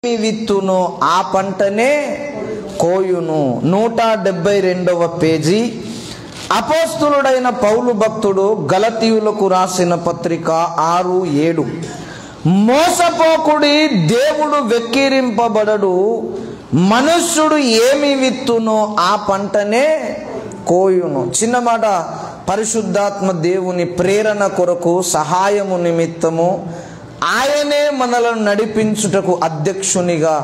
విత్తును ఆ పంటనే కోయును. 172వ పేజీ. అపోస్తులుడైన పౌలు భక్తుడు గలతీయులకు రాసిన పత్రిక 6:7. మోసపోకుడి, దేవుడు వెక్కిరింపబడడు. మనుష్యుడు ఏమి విత్తునో ఆ పంటనే కోయును. చిన్న మాట. పరిశుద్ధాత్మ దేవుని ప్రేరణ కొరకు సహాయము నిమిత్తము ఆయనే మనలను నడిపించుటకు అధ్యక్షునిగా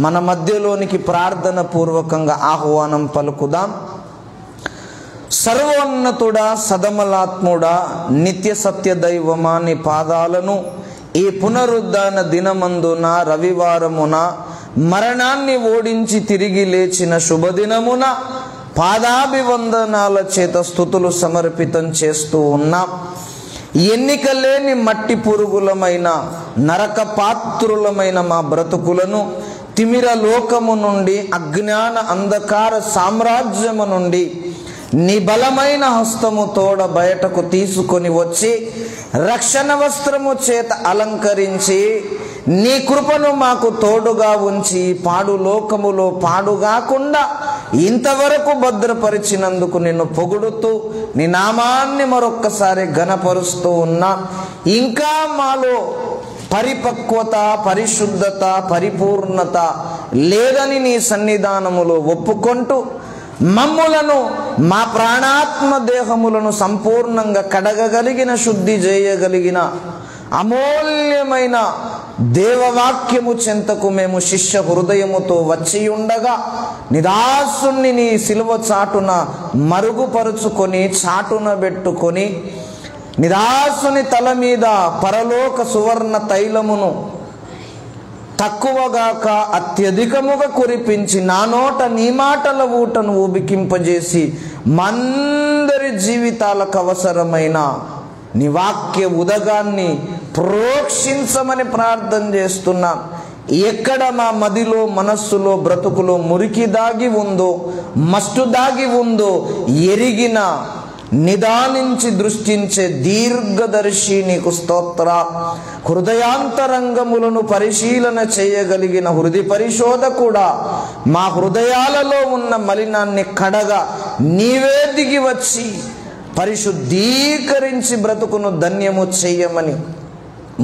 మన మధ్యలోనికి ప్రార్థన పూర్వకంగా ఆహ్వానం పలుకుదాం. సర్వోన్నతుడా, సదమలాత్ముడా, నిత్య సత్య దైవమా, నీ పాదాలను ఈ పునరుద్ధాన దినమందున రవివారమున మరణాన్ని ఓడించి తిరిగి లేచిన శుభదినమున పాదాభివందనాల చేత స్తుతులు సమర్పితం చేస్తూ ఉన్నాం. ఎన్నిక లేని మట్టి పురుగులమైన నరక పాత్రులమైన మా బ్రతుకులను తిమిర లోకము నుండి, అజ్ఞాన అంధకార సామ్రాజ్యము నుండి నీ బలమైన హస్తము తోడ బయటకు తీసుకొని వచ్చి రక్షణ వస్త్రము చేత అలంకరించి నీ కృపను మాకు తోడుగా ఉంచి పాడు లోకములో పాడుగాకుండా ఇంతవరకు భద్రపరిచినందుకు నిన్ను పొగుడుతూ నీ నామాన్ని మరొక్కసారి ఘనపరుస్తూ ఉన్నా. ఇంకా మాలో పరిపక్వత, పరిశుద్ధత, పరిపూర్ణత లేదని నీ సన్నిధానములో ఒప్పుకొంటూ మమ్ములను, మా ప్రాణాత్మ దేహములను సంపూర్ణంగా కడగగలిగిన, శుద్ధి చేయగలిగిన అమూల్యమైన దేవవాక్యము చెంతకు మేము శిష్య హృదయముతో వచ్చి ఉండగా నిదాసుని నీ సిలువ చాటున మరుగుపరుచుకొని చాటున పెట్టుకొని నిదాసుని తల మీద పరలోక సువర్ణ తైలమును తక్కువగాక అత్యధికముగా కురిపించి నా నోట నీ మాటల ఊటను ఉబికింపజేసి మందరి జీవితాలకు అవసరమైన నీ వాక్య ఉదగాన్ని ప్రోక్షించమని ప్రార్థన చేస్తున్నాం. ఎక్కడ మా మదిలో, మనస్సులో, బ్రతుకులో మురికి దాగి ఉందో, మస్టు దాగి ఉందో ఎరిగిన, నిదానించి దృష్టించే దీర్ఘదర్శి నీకు స్తోత్ర. హృదయాంతరంగములను పరిశీలన చేయగలిగిన హృదయ పరిశోధకుడా, మా హృదయాలలో ఉన్న మలినాన్ని కడగా నీవే దిగి వచ్చి పరిశుద్ధీకరించి బ్రతుకును ధన్యము చెయ్యమని,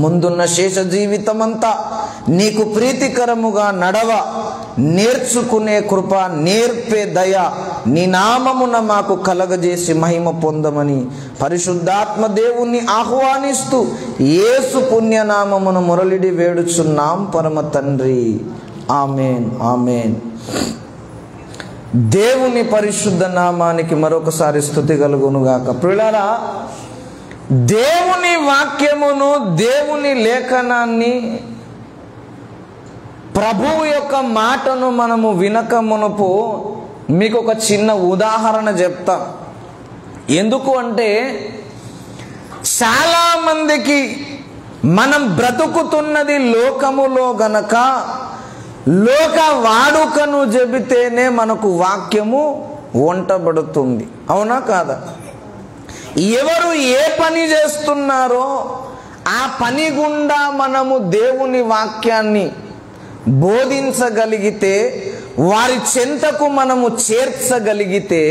ముందున్న శేష జీవితమంతా నీకు ప్రీతికరముగా నడవ నేర్చుకునే కృప, నేర్పే దయ నీ నామమున మాకు కలగజేసి మహిమ పొందమని పరిశుద్ధాత్మ దేవుణ్ణి ఆహ్వానిస్తూ యేసు పుణ్యనామమును మురళిడి వేడుచున్నాం పరమ తండ్రి. Amen, amen. దేవుని పరిశుద్ధ నామానికి మరొకసారి స్తుతి కలుగునుగాక. ప్రియులారా, దేవుని వాక్యమును, దేవుని లేఖనాన్ని, ప్రభువు యొక్క మాటను మనము వినక మునుపు మీకు ఒక చిన్న ఉదాహరణ చెప్తా. ఎందుకు అంటే చాలా మందికి మనం బ్రతుకుతున్నది లోకములో గనక లోక వాడుకను చెబితేనే మనకు వాక్యము వంటబడుతుంది. అవునా కాదా? ఎవరు ఏ పని చేస్తున్నారో ఆ పని గుండా మనము దేవుని వాక్యాన్ని బోధించగలిగితే, వారి చెంతకు మనము చేర్చగలిగితే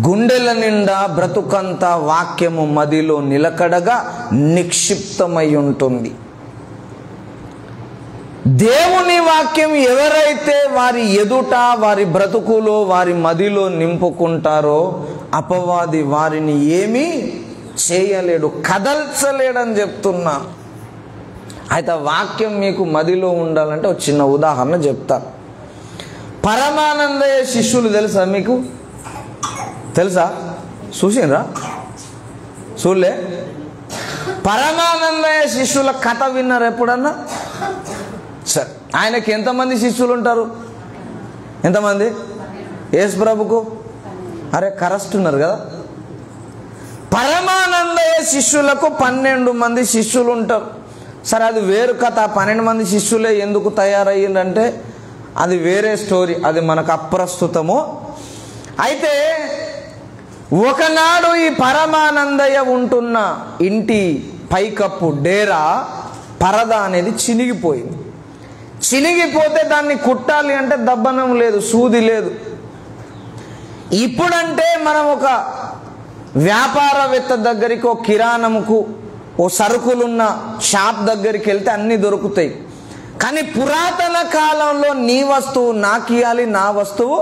గుండెల నిండా బ్రతుకంతా వాక్యము మదిలో నిలకడగా నిక్షిప్తమై ఉంటుంది. దేవుని వాక్యం ఎవరైతే వారి ఎదుట, వారి బ్రతుకులో, వారి మదిలో నింపుకుంటారో అపవాది వారిని ఏమీ చేయలేడు, కదల్చలేడని చెప్తున్నా. అయితే వాక్యం మీకు మదిలో ఉండాలంటే ఒక చిన్న ఉదాహరణ చెప్తా. పరమానందయ్య శిష్యులు తెలుసా మీకు? తెలుసా? చూసిండ్రా? చూడలే? పరమానందయ్య శిష్యుల కథ విన్నారు ఎప్పుడన్నా? సరే, ఆయనకి ఎంతమంది శిష్యులు ఉంటారు? ఎంతమంది? యేసు ప్రభుకు అరే కరెస్ట్ ఉన్నారు కదా. పరమానందయ్య శిష్యులకు 12 మంది శిష్యులు ఉంటారు. సరే, అది వేరు కథ. 12 మంది శిష్యులే ఎందుకు తయారయ్యిందంటే అది వేరే స్టోరీ, అది మనకు అప్రస్తుతము. అయితే ఒకనాడు ఈ పరమానందయ్య ఉంటున్న ఇంటి పైకప్పు డేరా పరద అనేది చినిగిపోయింది. చినిగిపోతే దాన్ని కుట్టాలి అంటే దబ్బనం లేదు, సూది లేదు. ఇప్పుడంటే మనం ఒక వ్యాపారవేత్త దగ్గరికి, ఒక కిరాణముకు, ఓ సరుకులున్న షాప్ దగ్గరికి వెళ్తే అన్నీ దొరుకుతాయి. కానీ పురాతన కాలంలో నీ వస్తువు నాకు ఇవ్వాలి, నా వస్తువు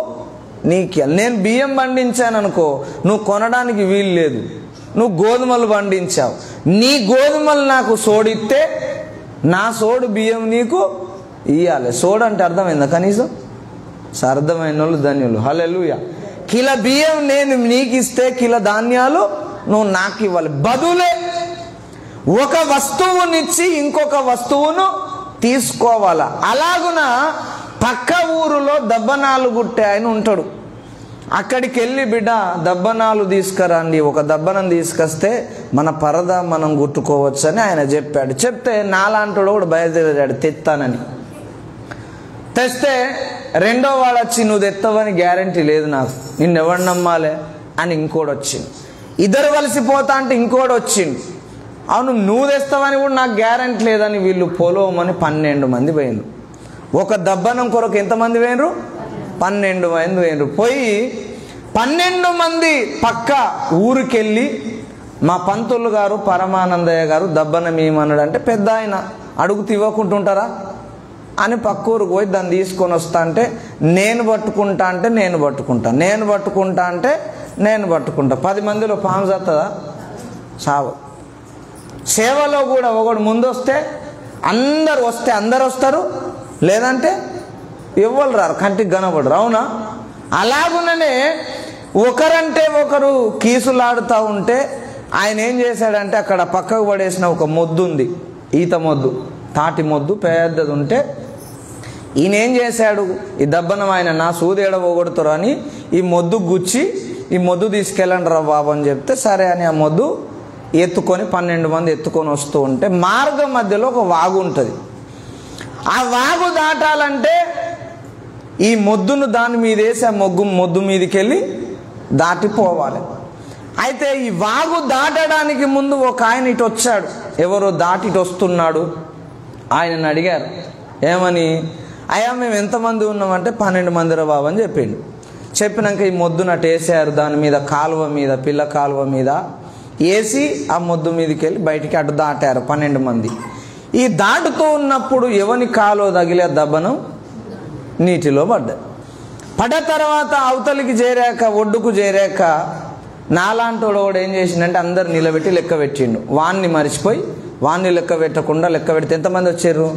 నీకు ఇవ్వాలి. నేను బియ్యం పండించాను అనుకో, నువ్వు కొనడానికి వీలు లేదు. నువ్వు గోధుమలు పండించావు, నీ గోధుమలు నాకు సోడిస్తే నా సోడు బియ్యం నీకు ఇవ్వాలి. సోడు అంటే అర్థమైందా కనీసం? అర్థమైన వాళ్ళు ధన్యులు. హల్లెలూయా. కిలో బియ్యం నేను నీకు ఇస్తే కిలో ధాన్యాలు నువ్వు నాకు ఇవ్వాలి. బదులే ఒక వస్తువునిచ్చి ఇంకొక వస్తువును తీసుకోవాలా. అలాగున పక్క ఊరులో దబ్బనాలు గుట్టే ఆయన ఉంటాడు. అక్కడికి వెళ్ళి బిడ్డ దబ్బనాలు తీసుకురండి, ఒక దబ్బనం తీసుకొస్తే మన పరద మనం గుట్టుకోవచ్చు అని ఆయన చెప్పాడు. చెప్తే నాలాంటోడు కూడా బయలుదేరాడు తెస్తానని. తెస్తే రెండో వాడు వచ్చి నువ్వు తెస్తావని గ్యారంటీ లేదు నాకు, నిన్నెవడు నమ్మాలి అని ఇంకోటి వచ్చింది. ఇద్దరు కలిసిపోతా అంటే ఇంకోటి వచ్చింది. అవును నువ్వు తెస్తావని కూడా నాకు గ్యారంటీ లేదని వీళ్ళు పోలోమని 12 మంది పోయినరు. ఒక దబ్బనం కొరకు ఎంతమంది పోయినరు? 12 మంది పోయినరు. పోయి 12 మంది పక్క ఊరికెళ్ళి మా పంతులు గారు పరమానందయ్య గారు దబ్బనం ఏమన్నాడు అంటే, పెద్ద ఆయన అడుగుతూ ఇవ్వకుంటుంటారా అని పక్క ఊరికి పోయి దాన్ని తీసుకొని వస్తా అంటే, నేను పట్టుకుంటా అంటే నేను పట్టుకుంటా, నేను పట్టుకుంటా అంటే నేను పట్టుకుంటా. 10 మందిలో పాము చేస్తుందా? సావు. సేవలో కూడా ఒకడు ముందు వస్తే అందరు వస్తారు, లేదంటే ఎవ్వరు రారు, కంటికి కనబడరు. అవునా? అలాగుననే ఒకరంటే ఒకరు కీసులాడుతూ ఉంటే ఆయన ఏం చేశాడంటే, అక్కడ పక్కకు పడేసిన ఒక మొద్దు ఉంది, ఈత మొద్దు, తాటి మొద్దు పెద్దది ఉంటే ఈయన ఏం చేశాడు, ఈ దబ్బనం ఆయన నా సూది ఎడబోగొడుతారు అని ఈ మొద్దు గుచ్చి ఈ మొద్దు తీసుకెళ్ళండి రా బాబు అని చెప్తే సరే అని ఆ మొద్దు ఎత్తుకొని 12 మంది ఎత్తుకొని వస్తూ ఉంటే మార్గం మధ్యలో ఒక వాగు ఉంటుంది. ఆ వాగు దాటాలంటే ఈ మొద్దును దాని మీద వేసి ఆ మొద్దు మీదకి వెళ్ళి దాటిపోవాలి. అయితే ఈ వాగు దాటడానికి ముందు ఒక ఆయన ఇటు వచ్చాడు, ఎవరో దాటి ఇటు వస్తున్నాడు. ఆయనను అడిగారు ఏమని, అయ్యా మేము ఎంతమంది ఉన్నామంటే 12 మంది రా బాబు అని చెప్పిండు. చెప్పినాక ఈ మొద్దును అటు వేసారు, దాని మీద కాలువ మీద, పిల్ల కాలువ మీద వేసి ఆ మొద్దు మీదకి వెళ్ళి బయటికి అటు దాటారు 12 మంది. ఈ దాటుతూ ఉన్నప్పుడు ఎవని కాలో తగిలే దబ్బనం నీటిలో పడ్డ తర్వాత అవతలికి చేరాక, ఒడ్డుకు చేరాక నాలాంటోడు కూడా ఏం చేసిండంటే అందరు నిలబెట్టి లెక్క పెట్టిండు. వాన్ని మరిచిపోయి వాన్ని లెక్క పెట్టకుండా, లెక్క పెడితే ఎంతమంది వచ్చారు?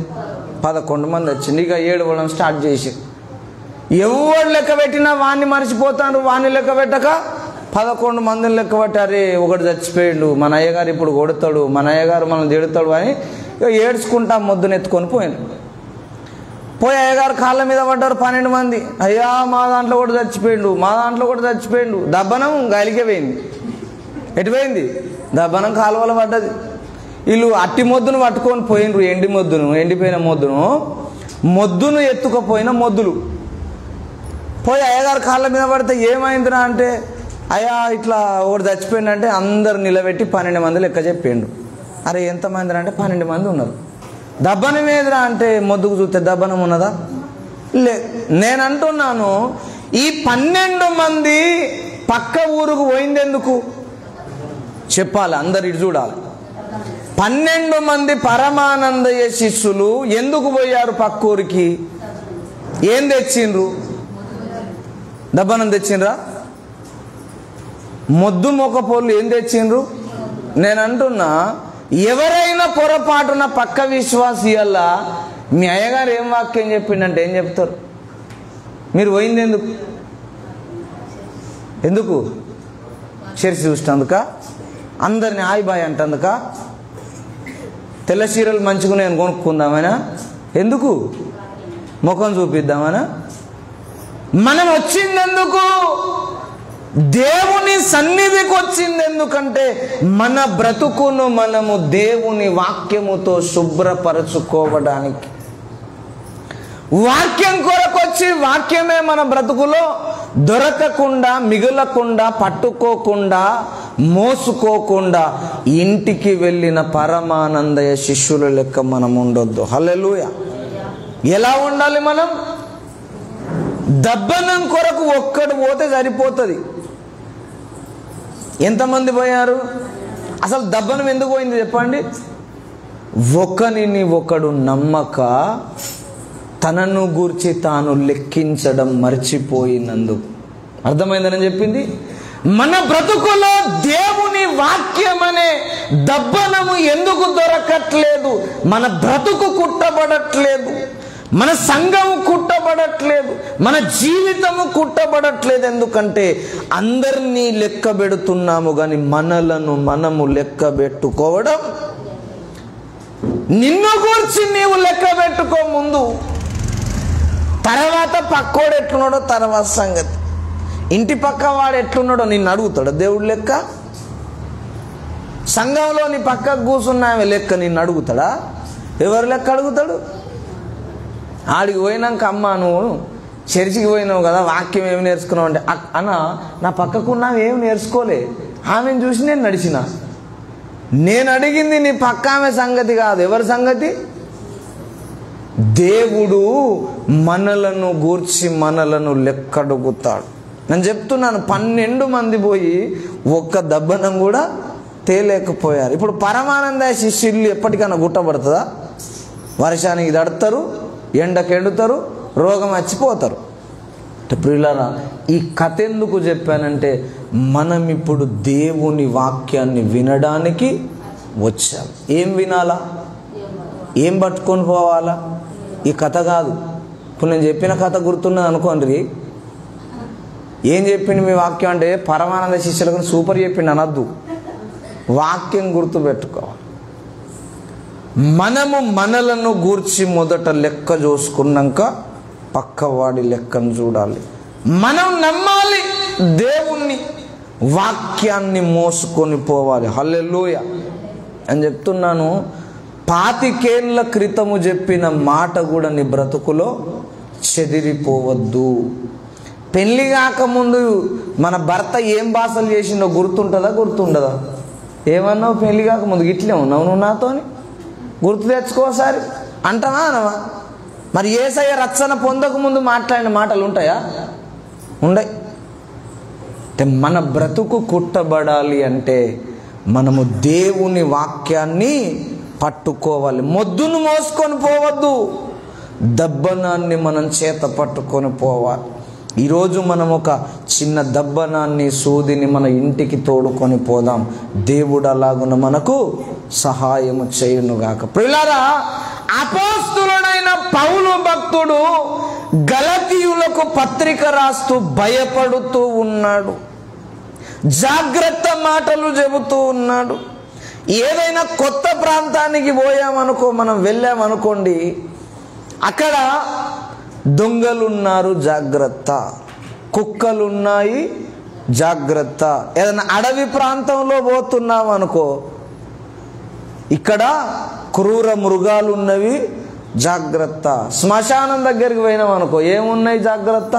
11 మంది వచ్చింది. ఇక ఏడవడం స్టార్ట్ చేసి ఎవరు లెక్క పెట్టినా వాన్ని మరిచిపోతాడు. వాన్ని లెక్క పెట్టక 11 మందిని లెక్క పెట్టారే, ఒకటి చచ్చిపోయిండు, మన అయ్యగారు ఇప్పుడు కొడతాడు, మన అయ్యగారు మనం తిడతాడు అని ఏడ్చుకుంటా మొద్దును ఎత్తుకొని పోయాను. పోయి అయ్యగారు కాళ్ళ మీద పడ్డారు 12 మంది. అయ్యా మా దాంట్లో కూడా చచ్చిపోయిండు, మా దాంట్లో కూడా చచ్చిపోయిండు. దబ్బనం గాలికే పోయింది. ఎటు పోయింది? దబ్బనం కాలువలో పడ్డది. వీళ్ళు అట్టి మొద్దును పట్టుకొని పోయినరు, ఎండిపోయిన మొద్దును ఎత్తుకపోయిన మొద్దులు. పోయి అయ్యగారు కాళ్ళ మీద పడితే ఏమైందిరా అంటే, అయ్యా ఇట్లా ఒకటి చచ్చిపోయిందంటే అందరు నిలబెట్టి 12 మంది లెక్క చెప్పిండు. అరే ఎంతమంది అంటే 12 మంది ఉన్నారు. దబ్బనం ఏదిరా అంటే మొద్దుకు చూస్తే దబ్బనం ఉన్నదా? నేను అంటున్నాను, ఈ 12 మంది పక్క ఊరుకు పోయిందెందుకు చెప్పాలి, అందరు ఇటు చూడాలి. 12 మంది పరమానందయ్య శిష్యులు ఎందుకు పోయారు పక్క ఊరికి? ఏం తెచ్చిండ్రు? దబ్బనం తెచ్చిండ్రా? మొద్దు మొక్కపోళ్ళు ఏం తెచ్చిండ్రు? నేను అంటున్నా, ఎవరైనా పొరపాటున పక్క విశ్వాసీయల్లా మీ అయ్యగారు ఏం వాక్యం చెప్పిండంటే ఏం చెప్తారు? మీరు పోయింది ఎందుకు? చర్చి చూసినందుక? అందరిని ఆయిబాయ్ అంటందుక? తెల్ల చీరలు మంచిగా నేను కొనుక్కుందామనా? ఎందుకు? ముఖం చూపిద్దామనా? మనం వచ్చిందెందుకు? దేవుని సన్నిధికి వచ్చింది ఎందుకంటే మన బ్రతుకును మనము దేవుని వాక్యముతో శుభ్రపరచుకోవడానికి. వాక్యం కొరకు వచ్చి వాక్యమే మన బ్రతుకులో దొరకకుండా, మిగలకుండా, పట్టుకోకుండా, మోసుకోకుండా ఇంటికి వెళ్ళిన పరమానందయ్య శిష్యుల లెక్క మనం ఉండొద్దు. హల్లెలూయా. ఎలా ఉండాలి మనం? దబ్బనం కొరకు ఒక్కడు పోతే సరిపోతుంది. ఎంతమంది పోయారు? అసలు దబ్బనం ఎందుకు పోయింది చెప్పండి? ఒకనిని ఒకడు నమ్మక తనను గూర్చి తాను లెక్కించడం మర్చిపోయినందుకు. అర్థమైందని చెప్పింది. మన బ్రతుకులో దేవుని వాక్యం అనే దబ్బనము ఎందుకు దొరకట్లేదు? మన బ్రతుకు కుట్టబడట్లేదు, మన సంఘము కుట్టబడట్లేదు, మన జీవితము కుట్టబడట్లేదు. ఎందుకంటే అందరినీ లెక్క పెడుతున్నాము కానీ మనలను మనము లెక్క పెట్టుకోవడం. నిన్ను గురించి నీవు లెక్క పెట్టుకో ముందు, తర్వాత పక్కోడు ఎట్లున్నాడో తర్వాత సంగతి. ఇంటి పక్క వాడు ఎట్లున్నాడో నిన్ను అడుగుతాడు దేవుడు లెక్క? సంఘంలో నీ పక్కకు కూర్చున్నామే లెక్క నిన్ను అడుగుతాడా? ఎవరు లెక్క అడుగుతాడు? ఆడికి పోయినాక అమ్మ నువ్వు చర్చికి పోయినావు కదా, వాక్యం ఏమి నేర్చుకున్నావు అంటే, అన్న నా పక్కకున్నావు ఏమి నేర్చుకోలే, ఆమెను చూసి నేను నడిచిన. నేను అడిగింది నీ పక్క ఆమె సంగతి కాదు. ఎవరి సంగతి? దేవుడు మనలను గూర్చి మనలను లెక్కడుగుతాడు. నేను చెప్తున్నాను, 12 మంది పోయి ఒక్క దబ్బనం కూడా తేలేకపోయారు. ఇప్పుడు పరమానంద శిష్యులు ఎప్పటికైనా గుట్టబడుతుందా? వర్షానికి దడతారు, ఎండకు ఎండుతారు, రోగం వచ్చిపోతారు. ప్రియులారా, ఈ కథ ఎందుకు చెప్పానంటే మనం ఇప్పుడు దేవుని వాక్యాన్ని వినడానికి వచ్చాం. ఏం వినాలా? ఏం పట్టుకొని పోవాలా? ఈ కథ కాదు. ఇప్పుడు నేను చెప్పిన కథ గుర్తున్నది అనుకోండి. ఏం చెప్పింది మీ వాక్యం అంటే పరమానంద శిష్యులకు సూపర్ చెప్పిండి అనద్దు, వాక్యం గుర్తు పెట్టుకోవాలి. మనము మనలను గూర్చి మొదట లెక్క చూసుకున్నాక పక్కవాడి లెక్కను చూడాలి. మనం నమ్మాలి దేవుణ్ణి, వాక్యాన్ని మోసుకొని పోవాలి. హల్లెలూయా అని చెప్తున్నాను. 25 ఏళ్ల క్రితము చెప్పిన మాట కూడా నీ బ్రతుకులో చెదిరిపోవద్దు. పెళ్లి కాకముందు మన భర్త ఏం భాషలు చేసిండో గుర్తుండదా? ఏమన్నావు పెళ్లి కాకముందు? ఇట్లే ఉన్నావు నువ్వు నాతోని, గుర్తు తెచ్చుకోసారి అంటావా అనవా? మరి యేసయ్య రక్షణ పొందక ముందు మాట్లాడిన మాటలు ఉంటాయా? ఉండయి. మన బ్రతుకు కుట్టబడాలి అంటే మనము దేవుని వాక్యాన్ని పట్టుకోవాలి. మొద్దును మోసుకొని పోవద్దు, దబ్బనాన్ని మనం చేత పట్టుకొని పోవాలి. ఈరోజు మనం ఒక చిన్న దబ్బనాన్ని, సూదిని మన ఇంటికి తోడుకొని పోదాం. దేవుడు అలాగున మనకు సహాయము చేయునుగాక. ప్రియులారా, అపోస్తులుడైన పౌలు భక్తుడు గలతీయులకు పత్రిక రాస్తూ భయపడుతూ ఉన్నాడు, జాగ్రత్త మాటలు చెబుతూ ఉన్నాడు. ఏదైనా కొత్త ప్రాంతానికి పోయామనుకో, మనం వెళ్ళామనుకోండి, అక్కడ దొంగలున్నారు జాగ్రత్త, కుక్కలున్నాయి జాగ్రత్త. ఏదైనా అడవి ప్రాంతంలో పోతున్నాం అనుకో, ఇక్కడ క్రూర మృగాలు ఉన్నవి జాగ్రత్త. శ్మశానం దగ్గరికి పోయినాం అనుకో, ఏమున్నాయి జాగ్రత్త?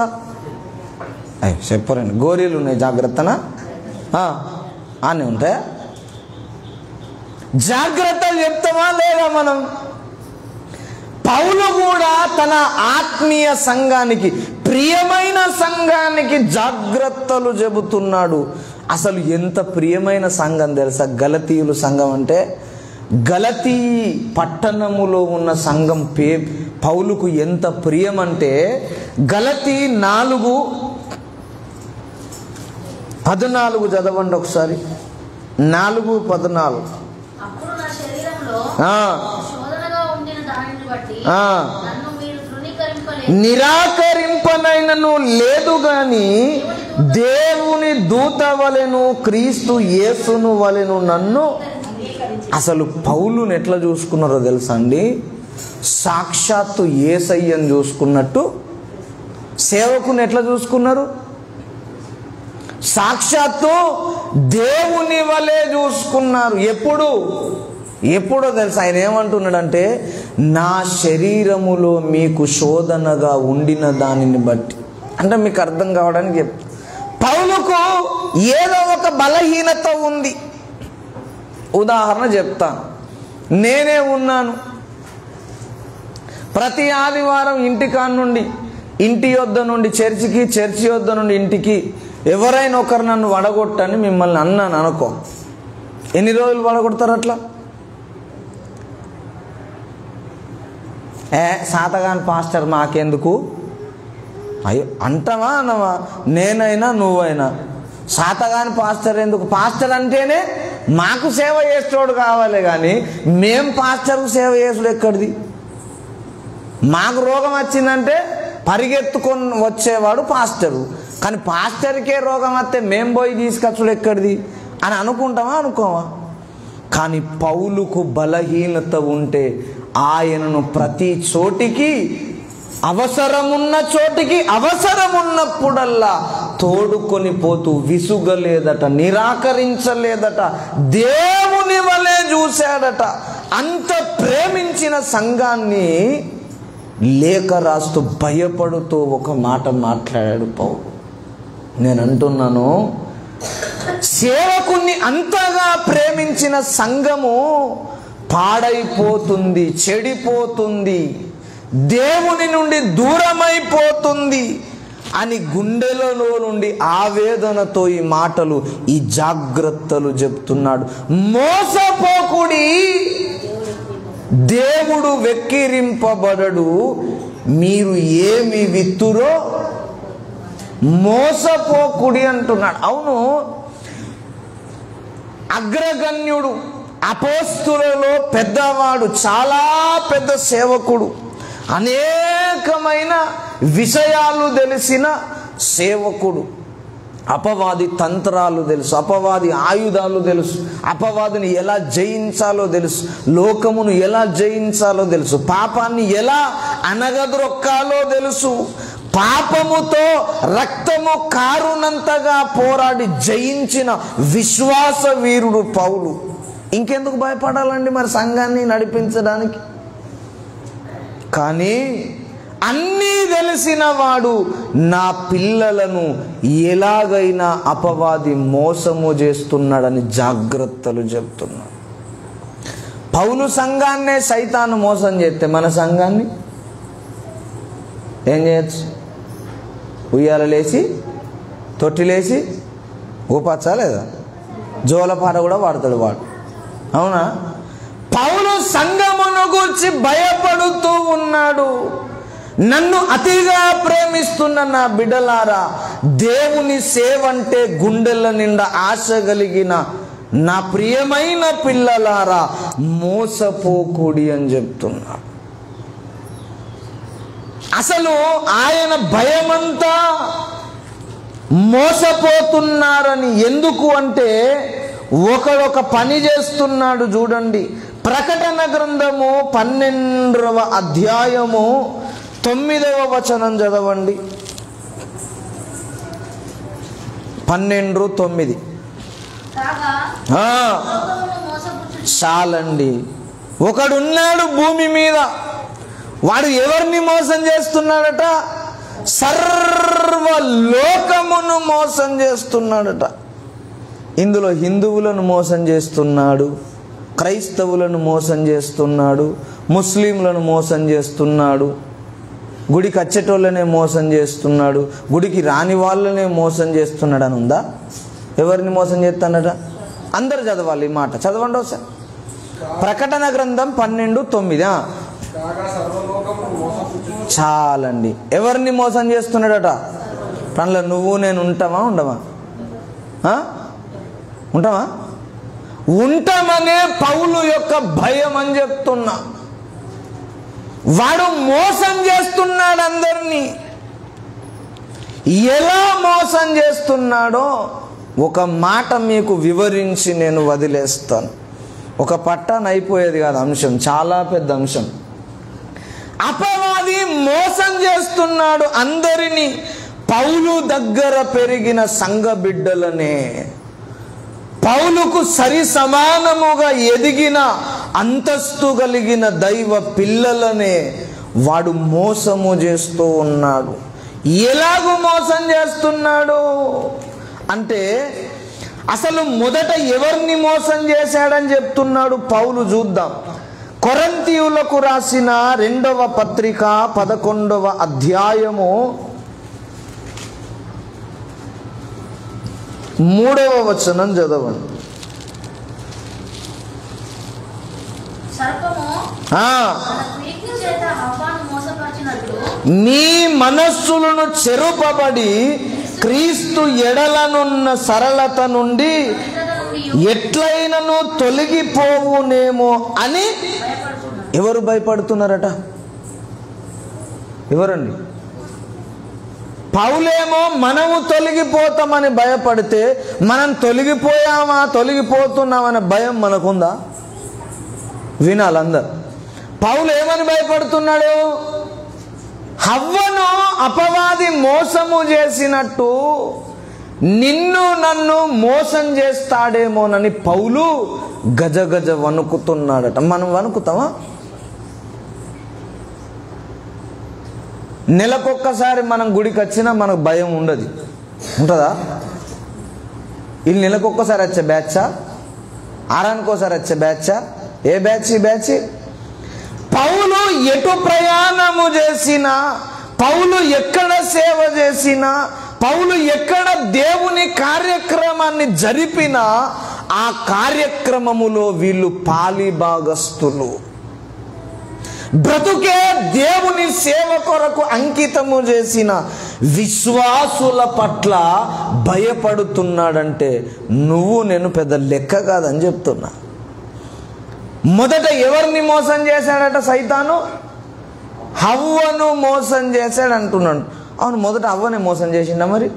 చెప్పరండి, గోరీలు ఉన్నాయి జాగ్రత్తనా? అని ఉంటాయా? జాగ్రత్తలు చెప్తామా లేదా మనం? పౌలు కూడా తన ఆత్మీయ సంఘానికి, ప్రియమైన సంఘానికి జాగ్రత్తలు చెబుతున్నాడు. అసలు ఎంత ప్రియమైన సంఘం తెలుసా గలతీయులు సంఘం అంటే? గలతీ పట్టణములో ఉన్న సంఘం పౌలుకు ఎంత ప్రియమంటే, గలతీ 4:14 చదవండి ఒకసారి. 4:14. నిరాకరింపనైనను లేదు గాని దేవుని దూత వలెను క్రీస్తు యేసును వలెను నన్ను. అసలు పౌలుని ఎట్లా చూసుకున్నారో తెలుసా అండి? సాక్షాత్తు యేసయ్యను చూసుకున్నట్టు సేవకుని ఎట్లా చూసుకున్నారు? సాక్షాత్తు దేవుని వలె చూసుకున్నారు. ఎప్పుడో తెలుసా? ఆయన ఏమంటున్నాడంటే, నా శరీరములో మీకు శోధనగా ఉండిన దానిని బట్టి. అంటే మీకు అర్థం కావడానికి చెప్తా. పౌలుకు ఏదో ఒక బలహీనత ఉంది. ఉదాహరణ చెప్తాను. నేనే ఉన్నాను, ప్రతి ఆదివారం ఇంటికాడ నుండి, ఇంటి యొద్ద నుండి చర్చికి, చర్చి యొద్ద నుండి ఇంటికి ఎవరైనా ఒకరు నన్ను వడగొట్టని మిమ్మల్ని అన్నాను అనుకో, ఎన్ని రోజులు వడగొడతారు అట్లా? సాతగాని పాస్టర్ మాకెందుకు అయ్యో అంటావా అన్నవా? నేనైనా నువ్వైనా సాతగాని పాస్టర్ ఎందుకు? పాస్టర్ అంటేనే మాకు సేవ చేసేవాడు కావాలి, కానీ మేం పాస్టర్కు సేవ చేసుడు ఎక్కడిది? మాకు రోగం వచ్చిందంటే పరిగెత్తుకొని వచ్చేవాడు పాస్టరు, కానీ పాస్టర్కే రోగం వస్తే మేం పోయి తీసుకొచ్చుడు ఎక్కడిది అని అనుకుంటామా అనుకోమా? కానీ పౌలుకు బలహీనత ఉంటే ఆయనను ప్రతి చోటికి, అవసరమున్న చోటికి అవసరమున్నప్పుడల్లా తోడుకొని పోతూ విసుగలేదట, నిరాకరించలేదట, దేవుని వలె చూశాడట. అంత ప్రేమించిన సంఘాన్ని లేఖ రాస్తూ భయపడుతూ ఒక మాట మాట్లాడాడు పౌలు. నేను అంటున్నాను, సేవకుణ్ణి అంతగా ప్రేమించిన సంఘము పాడైపోతుంది, చెడిపోతుంది, దేవుని నుండి దూరమైపోతుంది అని గుండెలలో నుండి ఆవేదనతో ఈ మాటలు, ఈ జాగ్రత్తలు చెప్తున్నాడు. మోసపోకుడి, దేవుడు వెక్కిరింపబడడు, మీరు ఏమి విత్తురో మోసపోకుడి అంటున్నాడు. అవును, అగ్రగణ్యుడు, అపోస్తులలో పెద్దవాడు, చాలా పెద్ద సేవకుడు, అనేకమైన విషయాలు తెలిసిన సేవకుడు, అపవాది తంత్రాలు తెలుసు, అపవాది ఆయుధాలు తెలుసు, అపవాదిని ఎలా జయించాలో తెలుసు, లోకమును ఎలా జయించాలో తెలుసు, పాపాన్ని ఎలా అనగద్రొక్కాలో తెలుసు, పాపముతో రక్తము కారునంతగా పోరాడి జయించిన విశ్వాస వీరుడు పౌలు. ఇంకెందుకు భయపడాలండి మరి సంఘాన్ని నడిపించడానికి? కానీ అన్నీ తెలిసిన వాడు నా పిల్లలను ఎలాగైనా అపవాది మోసము చేస్తున్నాడని జాగ్రత్తలు చెప్తున్నాడు. పౌలు సంఘాన్నే సైతాను మోసం చేస్తే మన సంఘాన్ని ఏం చేయొచ్చు? ఉయ్యాలలేసి తొట్టిలేసి ఊపచ్చా లేదా? జోలపాట కూడా వాడతాడు వాడు, అవునా? పౌలు సంఘమును గురించి భయపడుతూ ఉన్నాడు. నన్ను అతిగా ప్రేమిస్తున్న నా బిడ్డలారా, దేవుని సేవ అంటే గుండెల నిండా ఆశ కలిగిన నా ప్రియమైన పిల్లలారా, మోసపోకూడి అని చెప్తున్నాడు. అసలు ఆయన భయమంతా మోసపోతున్నారని. ఎందుకు అంటే ఒకడొక పని చేస్తున్నాడు. చూడండి, ప్రకటన గ్రంథము 12వ అధ్యాయము 9వ వచనం చదవండి. 12:9. చాలండి. ఒకడున్నాడు భూమి మీద, వాడు ఎవరిని మోసం చేస్తున్నాడట? సర్వ లోకమును మోసం చేస్తున్నాడట. ఇందులో హిందువులను మోసం చేస్తున్నాడు, క్రైస్తవులను మోసం చేస్తున్నాడు, ముస్లింలను మోసం చేస్తున్నాడు, గుడికి వచ్చేటోళ్ళనే మోసం చేస్తున్నాడు, గుడికి రాని వాళ్ళనే మోసం చేస్తున్నాడు అని ఉందా? ఎవరిని మోసం చేస్తాడట? అందరు చదవాలి ఈ మాట. చదవండి ఒకసారి. ప్రకటన గ్రంథం 12:9. చాలండి. ఎవరిని మోసం చేస్తున్నాడట? పనుల నువ్వు నేను ఉంటామా? ఉండమా? ఉంటామా? ఉంటామనే పౌలు యొక్క భయం అని చెప్తున్నా. వాడు మోసం చేస్తున్నాడు అందరినీ. ఎలా మోసం చేస్తున్నాడో ఒక మాట మీకు వివరించి నేను వదిలేస్తాను. ఒక పట్టాన అయిపోయేది కాదు అంశం, చాలా పెద్ద అంశం. అపవాది మోసం చేస్తున్నాడు అందరినీ. పౌలు దగ్గర పెరిగిన సంఘ బిడ్డలనే, పౌలుకు సరి సమానముగా ఎదిగిన అంతస్తు కలిగిన దైవ పిల్లలనే వాడు మోసము చేస్తూ ఉన్నాడు. ఎలాగూ మోసం చేస్తున్నాడు అంటే, అసలు మొదట ఎవరిని మోసం చేశాడని చెప్తున్నాడు పౌలు. చూద్దాం. కొరింథీయులకు రాసిన 2వ పత్రిక 11వ అధ్యాయము 3వ వచనం చదవండి. మీ మనస్సులను చెరుపబడి క్రీస్తు ఎడలనున్న సరళత నుండి ఎట్లయినను తొలగిపోవునేమో అని ఎవరు భయపడుతున్నారట? ఎవరండి? పౌలేమో మనము తొలగిపోతామని భయపడితే, మనం తొలగిపోతున్నామనే భయం మనకుందా? వినాలందరు. పౌలు ఏమని భయపడుతున్నాడు? హవ్వను అపవాది మోసము చేసినట్టు నిన్ను నన్ను మోసం చేస్తాడేమోనని పౌలు గజగజ వణుకుతున్నాడట. మనం వణుకుతామా? నెలకొక్కసారి మనం గుడికి వచ్చినా మనకు భయం ఉండదు, ఉంటుందా? వీళ్ళు నెలకొక్కసారి వచ్చే బ్యాచా? ఆరానికోసారి వచ్చే బ్యాచా? ఏ బ్యాచ్? ఈ బ్యాచ్. పౌలు ఎటు ప్రయాణము చేసినా, పౌలు ఎక్కడ సేవ చేసినా, పౌలు ఎక్కడ దేవుని కార్యక్రమాన్ని జరిపినా ఆ కార్యక్రమములో వీళ్ళు పాలిభాగస్తులు. బ్రతుకే దేవుని సేవ కొరకు అంకితము చేసిన విశ్వాసుల పట్ల భయపడుతున్నాడంటే నువ్వు నేను పెద్ద లెక్క కాదని చెప్తున్నా. మొదట ఎవరిని మోసం చేశాడట సైతాను? హవ్వను మోసం చేశాడు అంటున్నాడు. అవును, మొదట హవ్వనే మోసం చేసిండా? మరి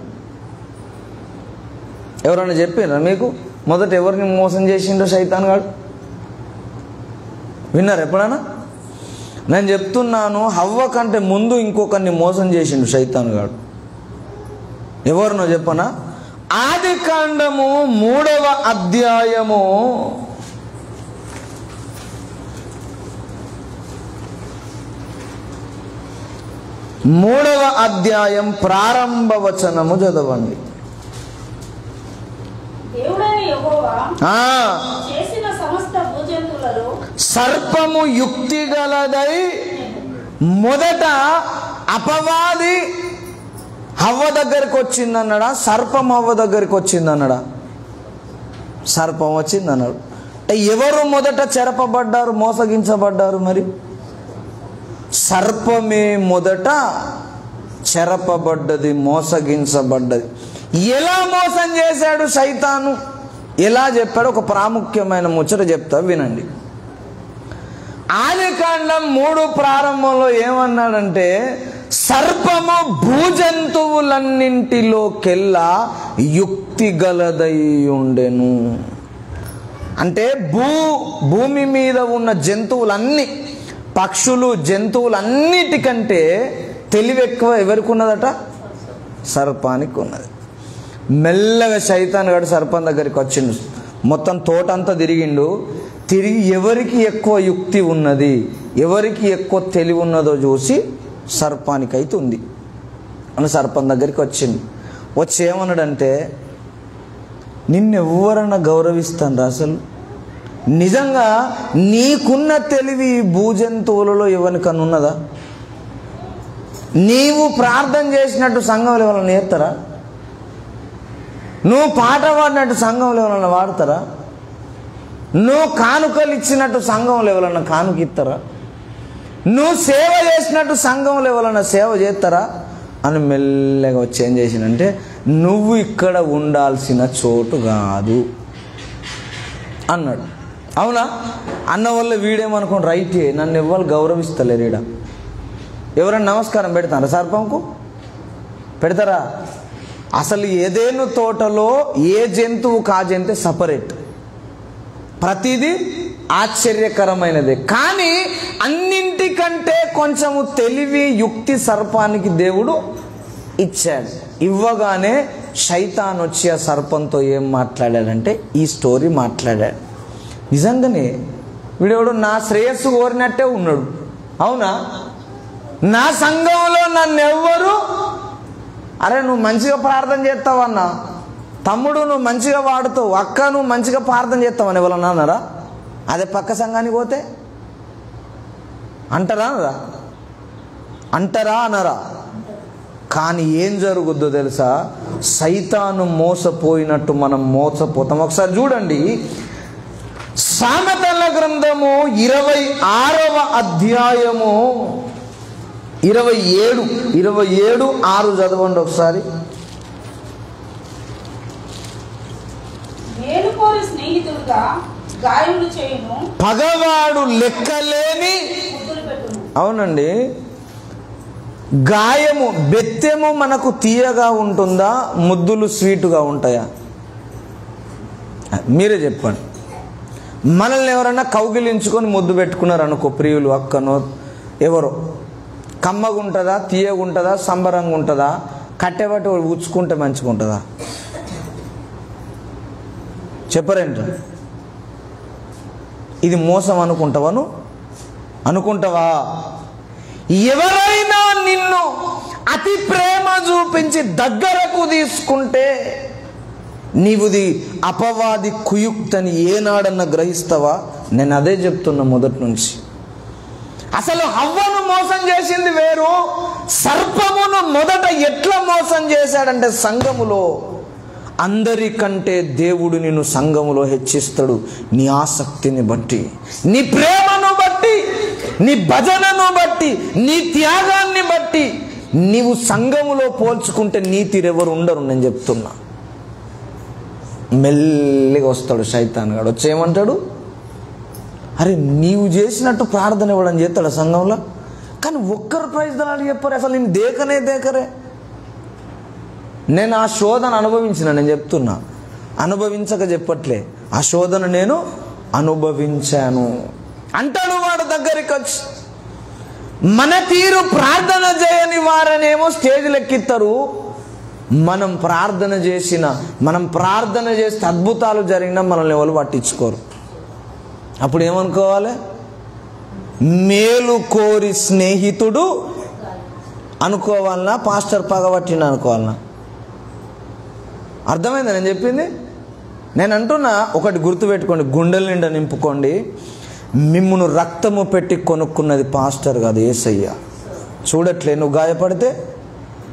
ఎవరన్నా చెప్పినా మీకు మొదట ఎవరిని మోసం చేసిండో సైతాన్ గాడు? విన్నారు ఎప్పుడైనా? నేను చెప్తున్నాను, హవ్వ కంటే ముందు ఇంకొకరిని మోసం చేసిండు సైతాన్ గాడు. ఎవరినో చెప్పనా? ఆదికాండము 3వ అధ్యాయము 3వ అధ్యాయం ప్రారంభ వచనము చదవండి. సర్పము యుక్తి గలదై మొదట అపవాది హవ్వ దగ్గరికి వచ్చిందన్నాడా? సర్పం హవ్వ దగ్గరికి వచ్చిందన్నాడా? సర్పం వచ్చిందన్నాడు. ఎవరు మొదట చెరపబడ్డారు, మోసగించబడ్డారు? మరి సర్పమే మొదట చెరపబడ్డది, మోసగించబడ్డది. ఎలా మోసం చేశాడు సైతాను? ఎలా చెప్పాడు? ఒక ప్రాముఖ్యమైన ముచ్చట చెప్తా, వినండి. ఆదికాండం 3 ప్రారంభంలో ఏమన్నాడంటే, సర్పము భూజంతువులన్నింటిలోకెల్లా యుక్తి గలదై ఉండెను. అంటే భూమి మీద ఉన్న జంతువులన్నీ, పక్షులు, జంతువులన్నిటికంటే తెలివి ఎక్కువ ఎవరికి ఉన్నదట? సర్పానికి ఉన్నది. మెల్లగా సైతాన్ గడు సర్పం దగ్గరికి వచ్చిండు. మొత్తం తోటంతా తిరిగిండు. తిరిగి ఎవరికి ఎక్కువ యుక్తి ఉన్నది, ఎవరికి ఎక్కువ తెలివి ఉన్నదో చూసి సర్పానికి అయితే ఉంది అని సర్పం దగ్గరికి వచ్చిండు. వచ్చి ఏమన్నాడంటే, నిన్నెవ్వరన్నా గౌరవిస్తాను రా? అసలు నిజంగా నీకున్న తెలివి భూజంతువులలో ఎవరికన్నా ఉన్నదా? నీవు ప్రార్థన చేసినట్టు సంఘంలో ఎవరైనా చేస్తారా? నువ్వు పాట పాడినట్టు సంఘంలో ఎవరైనా వాడతారా? నువ్వు కానుకలు ఇచ్చినట్టు సంఘంలో ఎవరైనా కానుక ఇస్తారా? నువ్వు సేవ చేసినట్టు సంఘంలో ఎవరైనా సేవ చేస్తారా అని మెల్లగా వచ్చి ఏం చేసినంటే, నువ్వు ఇక్కడ ఉండాల్సిన చోటు కాదు అన్నాడు. అవునా? అన్న వల్ల వీడేమనుకోండి, రైటే, నన్ను ఎవ్వరు గౌరవిస్తలేరు. ఈడ ఎవరైనా నమస్కారం పెడతారా? సర్పంకు పెడతారా? అసలు ఏదేను తోటలో ఏ జంతువు కాజంతే సపరేట్, ప్రతిదీ ఆశ్చర్యకరమైనదే. కానీ అన్నింటికంటే కొంచెము తెలివి, యుక్తి సర్పానికి దేవుడు ఇచ్చాడు. ఇవ్వగానే శైతాన్ వచ్చి ఆ సర్పంతో ఏం మాట్లాడాడంటే ఈ స్టోరీ మాట్లాడాడు. నిజంగానే వీడెవడు నా శ్రేయస్సు కోరినట్టే ఉన్నాడు. అవునా? నా సంఘంలో నన్ను ఎవ్వరు, అరే నువ్వు మంచిగా ప్రార్థన చేస్తావన్నా, తమ్ముడు నువ్వు మంచిగా వాడుతావు, అక్క నువ్వు మంచిగా ప్రార్థన చేస్తావని ఎవరన్నా అన్నారా? అదే పక్క సంఘానికి పోతే అంటారా అనరా? అంటారా అనరా? కానీ ఏం జరుగుద్దో తెలుసా? సైతాను మోసపోయినట్టు మనం మోసపోతాం. ఒకసారి చూడండి, సామెతల గ్రంథము 26వ అధ్యాయము 27:6 చదవండి ఒకసారి. పగవాడు లెక్కలేని, అవునండి, గాయము, బెత్తెము మనకు తీయగా ఉంటుందా, ముద్దులు స్వీటుగా ఉంటాయా? మీరే చెప్పండి. మనల్ని ఎవరైనా కౌగిలించుకొని ముద్దు పెట్టుకున్నారు అనుకో, ప్రియులు అక్కనో ఎవరో, కమ్మగా ఉంటుందా, తీయగా ఉంటుందా, సంబరంగా ఉంటుందా, కట్టెబట్టి ఉచ్చుకుంటే మంచిగా ఉంటుందా? చెప్పరేంట? ఇది మోసం అనుకుంటావా? అనుకుంటావా? ఎవరైనా నిన్ను అతి ప్రేమ చూపించి దగ్గరకు తీసుకుంటే నీవుది అపవాది కుయుక్తని ఏనాడన్నా గ్రహిస్తావా? నేను అదే చెప్తున్నా మొదటి నుంచి. అసలు హవ్వను మోసం చేసింది వేరు. సర్పమును మొదట ఎట్లా మోసం చేశాడంటే, సంఘములో అందరికంటే దేవుడు నిన్ను సంఘములో హెచ్చిస్తాడు. నీ ఆసక్తిని బట్టి, నీ ప్రేమను బట్టి, నీ భజనను బట్టి, నీ త్యాగాన్ని బట్టి నీవు సంఘములో పోల్చుకుంటే నీతిరెవరు ఉండరు. నేను చెప్తున్నా. మెల్లిగా వస్తాడు సైతాన్ గాడు, వచ్చేయమంటాడు, అరే నీవు చేసినట్టు ప్రార్థన ఇవ్వడం చేస్తాడు సంఘంలో, కానీ ఒక్కరు ప్రైజ్ దళాలు చెప్పారు, అసలు నేను దేకరే. నేను ఆ శోధన అనుభవించిన, నేను చెప్తున్నా, అనుభవించక చెప్పట్లే, ఆ శోధన నేను అనుభవించాను అంటాడు వాడు దగ్గరికి వచ్చి. మన తీరు ప్రార్థన చేయని వారనేమో స్టేజ్లు ఎక్కిస్తారు. మనం ప్రార్థన చేస్తే అద్భుతాలు జరిగినా మనల్ని ఎవరు పట్టించుకోరు. అప్పుడు ఏమనుకోవాలి? మేలు కోరి స్నేహితుడు అనుకోవాలనా, పాస్టర్ పగబట్టిన అనుకోవాలనా? అర్థమైందా నేను చెప్పింది? నేను అంటున్నా, ఒకటి గుర్తుపెట్టుకోండి, గుండెల నిండా నింపుకోండి, మిమ్మును రక్తము పెట్టి కొనుక్కున్నది పాస్టర్ కాదు, యేసయ్య. చూడట్లే, నువ్వు గాయపడితే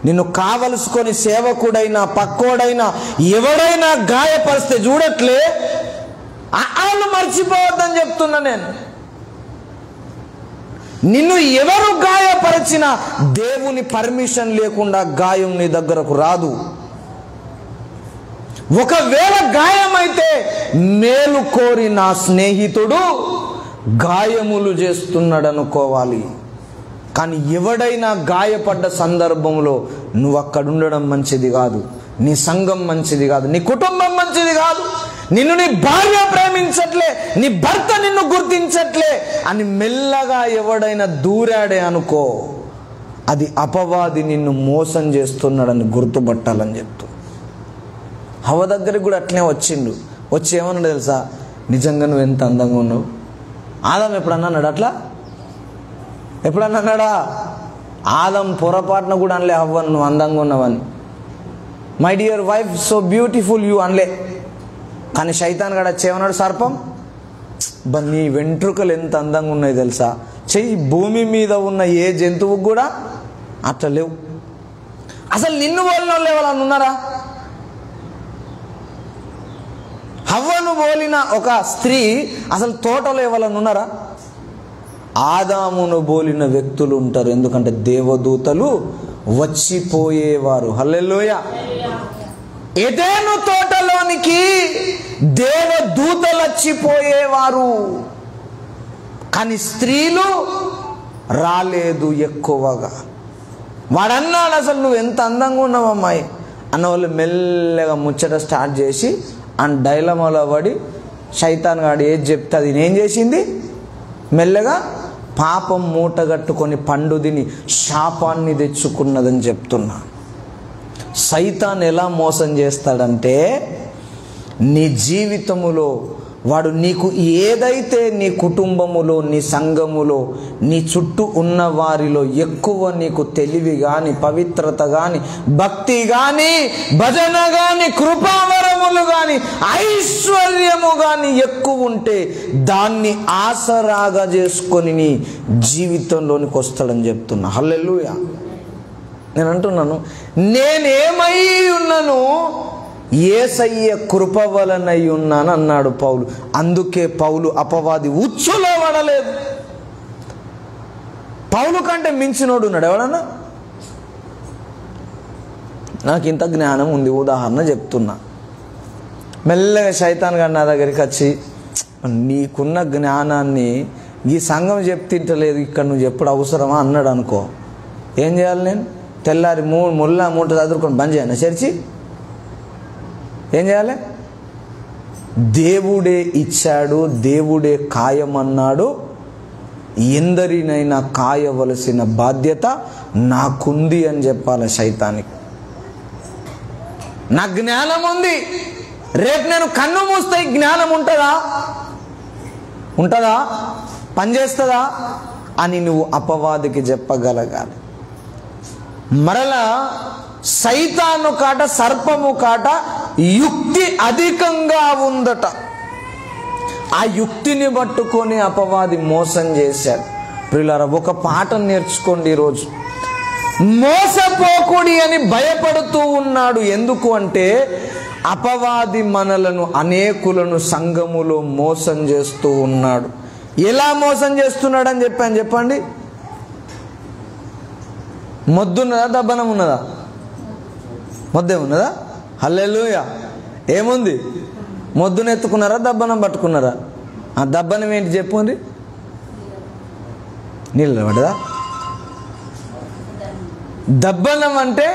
నిన్ను కావలసుకొని సేవకుడైనా పక్కోడైనా ఎవడైనా గాయపరిస్తే చూడట్లే, వాళ్ళు మర్చిపోవద్దని చెప్తున్నా నేను. నిన్ను ఎవరు గాయపరిచినా దేవుని పర్మిషన్ లేకుండా గాయం నీ దగ్గరకు రాదు. ఒకవేళ గాయమైతే మేలు కోరి నా స్నేహితుడు గాయములు చేస్తున్నాడు అనుకోవాలి. కానీ ఎవడైనా గాయపడ్డ సందర్భంలో నువ్వు అక్కడ ఉండడం మంచిది కాదు, నీ సంఘం మంచిది కాదు, నీ కుటుంబం మంచిది కాదు, నిన్ను నీ భార్య ప్రేమించట్లే, నీ భర్త నిన్ను గుర్తించట్లే అని మెల్లగా ఎవడైనా దూరాడే అనుకో, అది అపవాది నిన్ను మోసం చేస్తున్నాడని గుర్తుపట్టాలని చెప్తూ. హవ దగ్గరికి కూడా అట్లనే వచ్చిండు. వచ్చి ఏమన్నాడు తెలుసా? నిజంగా నువ్వు ఎంత అందంగా ఉన్నావు. ఆదం ఎప్పుడన్నా అన్నాడు అట్లా? ఎప్పుడన్నా అన్నాడా? ఆదం పొరపాటున కూడా అనలే హవ్వను నువ్వు అందంగా ఉన్నావని. My dear wife so beautiful you అనలే. కానీ శైతాన్ గడ వచ్చేమన్నాడు? సర్పం, నీ వెంట్రుకలు ఎంత అందంగా ఉన్నాయి తెలుసా, చెయ్యి భూమి మీద ఉన్న ఏ జంతువుకు కూడా అట్లా లేవు. అసలు నిన్ను పోలిన వాళ్ళు ఎవరన్నా ఉన్నారా? హవ్వను పోలిన ఒక స్త్రీ అసలు తోటలో ఎవరన్నా ఉన్నారా? ఆదామును పోలిన వ్యక్తులు ఉంటారు. ఎందుకంటే దేవదూతలు వచ్చిపోయేవారు. హల్లెలూయా. ఎదెను తోటలోనికి దేవదూతలు వచ్చిపోయేవారు, కానీ స్త్రీలు రాలేదు ఎక్కువగా. వాడన్నాడు, అసలు నువ్వు ఎంత అందంగా ఉన్నావు అమ్మాయి అన్న వాళ్ళు మెల్లగా ముచ్చట స్టార్ట్ చేసి ఆ డైలమాలో పడి శైతాన్ గాడు ఏది చెప్తే అది నేనేం చేసింది, మెల్లగా పాపం మూటగట్టుకొని పండు తిని శాపాన్ని తెచ్చుకున్నదని చెప్తున్నా. సైతాన్ ఎలా మోసం చేస్తాడంటే, నీ జీవితములో వాడు నీకు ఏదైతే నీ కుటుంబములో, నీ సంఘములో, నీ చుట్టూ ఉన్న వారిలో ఎక్కువ నీకు తెలివి కానీ, పవిత్రత కానీ, భక్తి కానీ, భజన కానీ, కృపావరములు కానీ, ఐశ్వర్యము కానీ ఎక్కువ ఉంటే దాన్ని ఆసరాగా చేసుకొని నీ జీవితంలోనికి వస్తాడని చెప్తున్నా. హల్లెలూయా. నేను అంటున్నాను, నేనేమై ఉన్నాను, యేసయ్య కృప వలనై ఉన్నాను అన్నాడు పౌలు. అందుకే పౌలు అపవాది ఉచ్చులో పడలేదు. పౌలు కంటే మించినోడు ఉన్నాడు ఎవడన్నా? నాకు ఇంత జ్ఞానం ఉంది, ఉదాహరణ చెప్తున్నా. మెల్లగా శైతాన్ గారు నా దగ్గరికి వచ్చి, నీకున్న జ్ఞానాన్ని ఈ సంఘం చెప్తింటలేదు, ఇక్కడ నువ్వు ఎప్పుడు అవసరమా అన్నాడు అనుకో, ఏం చేయాలి? నేను తెల్లారి ముల్లా మూట చదువుకొని బంద్ చేయను చర్చి. ఏం చేయాలి? దేవుడే ఇచ్చాడు, దేవుడే కాయమన్నాడు, ఎందరినైనా కాయవలసిన బాధ్యత నాకుంది అని చెప్పాలి శైతానికి. నా జ్ఞానం ఉంది, రేపు నేను కన్ను మూస్తే జ్ఞానం ఉంటుందా? ఉంటుందా? పనిచేస్తుందా అని నువ్వు అపవాదికి చెప్పగలగాలి. మరలా సైతాను కాట, సర్పము కాట యుక్తి అధికంగా ఉందట. ఆ యుక్తిని పట్టుకొని అపవాది మోసం చేశాడు. ప్రియులారా, ఒక పాఠం నేర్చుకోండి ఈరోజు. మోసపోకుడి అని భయపడుతూ ఉన్నాడు. ఎందుకు అంటే అపవాది మనలను, అనేకులను సంఘములో మోసం చేస్తూ ఉన్నాడు. ఎలా మోసం చేస్తున్నాడు అని చెప్పండి. మొద్దున్నదా, దబ్బనం ఉన్నదా? మొద్దే ఉన్నదా? హల్లెలూయా. ఏముంది? మొద్దును ఎత్తుకున్నారా, దబ్బనం పట్టుకున్నారా? ఆ దబ్బనం ఏంటి చెప్పుంది? నీళ్ళు పడదా? దబ్బనం అంటే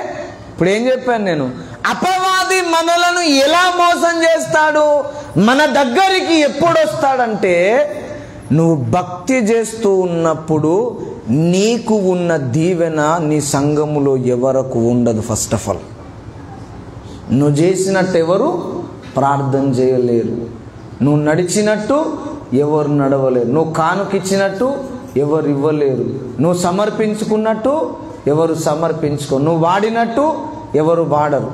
ఇప్పుడు ఏం చెప్పాను నేను, అపవాది మనలను ఎలా మోసం చేస్తాడు, మన దగ్గరికి ఎప్పుడు వస్తాడంటే, నువ్వు భక్తి చేస్తూ ఉన్నప్పుడు నీకు ఉన్న దీవెన నీ సంఘములో ఎవరకు ఉండదు. ఫస్ట్ ఆఫ్ ఆల్ నువ్వు చేసినట్టు ఎవరు ప్రార్థన చేయలేరు, నువ్వు నడిచినట్టు ఎవరు నడవలేరు, నువ్వు కానుకిచ్చినట్టు ఎవరు ఇవ్వలేరు, నువ్వు సమర్పించుకున్నట్టు ఎవరు సమర్పించుకో, నువ్వు వాడినట్టు ఎవరు వాడరు.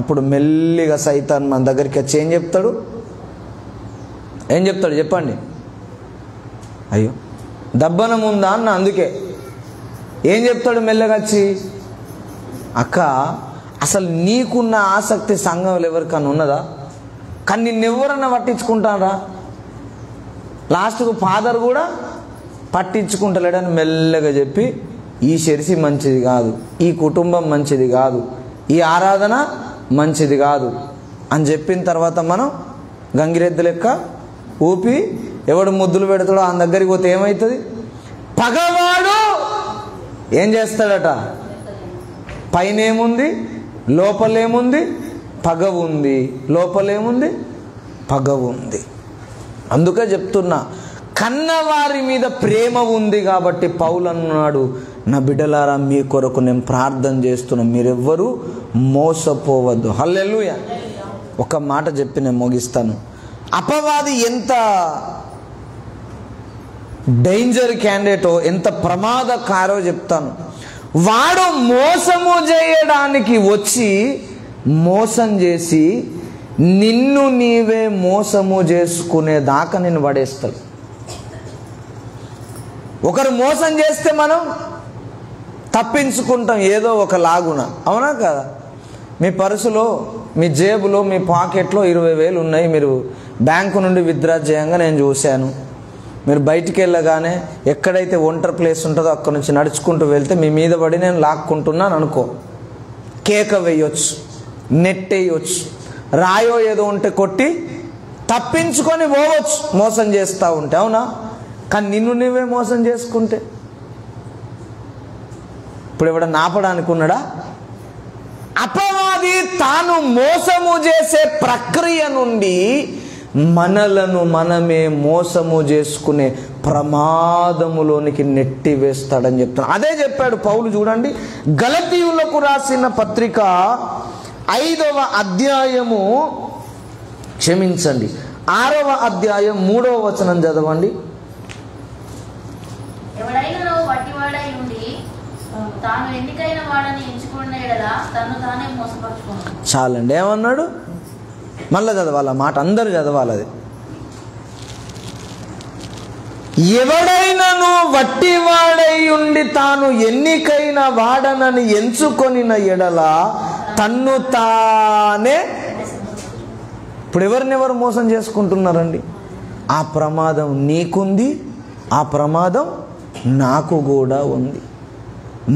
అప్పుడు మెల్లిగా సైతాన్ మన దగ్గరికి వచ్చి ఏం చెప్తాడు? చెప్పండి. అయ్యో దబ్బనం ఉందా అన్న. అందుకే ఏం చెప్తాడు మెల్లగా వచ్చి, అక్క అసలు నీకున్న ఆసక్తి సంఘంలో ఎవరికన్నా ఉన్నదా? కానీ నిన్నెవరన్నా పట్టించుకుంటారా? లాస్ట్కు ఫాదర్ కూడా పట్టించుకుంటలేడని మెల్లగా చెప్పి, ఈ చర్చి మంచిది కాదు, ఈ కుటుంబం మంచిది కాదు, ఈ ఆరాధన మంచిది కాదు అని చెప్పిన తర్వాత మనం గంగిరెద్దు లెక్క ఊపి ఎవడు ముద్దులు పెడతాడో ఆ దగ్గరికి పోతే ఏమవుతుంది? పగవాడు ఏం చేస్తాడట? పైన ఏముంది, లోపలేముంది? పగ ఉంది. లోపలేముంది? పగ ఉంది. అందుకే చెప్తున్నా, కన్నవారి మీద ప్రేమ ఉంది కాబట్టి పౌలు అన్నాడు, నా బిడ్డలారా మీ కొరకు నేను ప్రార్థన చేస్తున్నా, మీరెవ్వరూ మోసపోవద్దు. హల్లెలూయా. ఒక మాట చెప్పి నేను ముగిస్తాను. అపవాది ఎంత డేంజర్ క్యాండిడేటో, ఎంత ప్రమాదకారో చెప్తాను. వాడు మోసము చేయడానికి వచ్చి మోసం చేసి నిన్ను నీవే మోసము చేసుకునేదాకా నిన్ను పడేస్తాడు. ఒకరు మోసం చేస్తే మనం తప్పించుకుంటాం ఏదో ఒక లాగున, అవునా కదా? మీ పర్సులో, మీ జేబులో, మీ పాకెట్లో 20,000 ఉన్నాయి, మీరు బ్యాంకు నుండి విత్డ్రా చేయంగా నేను చూశాను. మీరు బయటికి వెళ్ళగానే ఎక్కడైతే ఒంటరి ప్లేస్ ఉంటుందో అక్కడ నుంచి నడుచుకుంటూ వెళ్తే మీ మీద పడి నేను లాక్కుంటున్నాను అనుకో, కేక వేయొచ్చు, నెట్ వేయొచ్చు, రాయో ఏదో ఉంటే కొట్టి తప్పించుకొని పోవచ్చు మోసం చేస్తూ ఉంటే, అవునా? కానీ నిన్ను నువ్వే మోసం చేసుకుంటే ఇప్పుడు ఎవడ నాపడానికి ఉన్నాడా? అపవాది తాను మోసము చేసే ప్రక్రియ నుండి మనలను మనమే మోసము చేసుకునే ప్రమాదములోనికి నెట్టి వేస్తాడని చెప్తున్నాడు. అదే చెప్పాడు పౌలు. చూడండి, గలతీయులకు రాసిన పత్రిక 5వ అధ్యాయము, క్షమించండి, 6వ అధ్యాయం 3వ వచనం చదవండి. ఎవడైనా వట్టివాడై ఉండి తాను ఎన్నికైన వాడని ఎంచుకున్న ఎడల తను తానే మోసపరుచుకోను. చాలండి. ఏమన్నాడు? మళ్ళా చదవాలి ఆ మాట, అందరూ చదవాలి అది. ఎవడైనను వట్టివాడై ఉండి తాను ఎన్నికైన వాడనని ఎంచుకొనిన ఎడల తన్ను తానే. ఇప్పుడు ఎవరినెవరు మోసం చేసుకుంటున్నారండి? ఆ ప్రమాదం నీకుంది, ఆ ప్రమాదం నాకు కూడా ఉంది.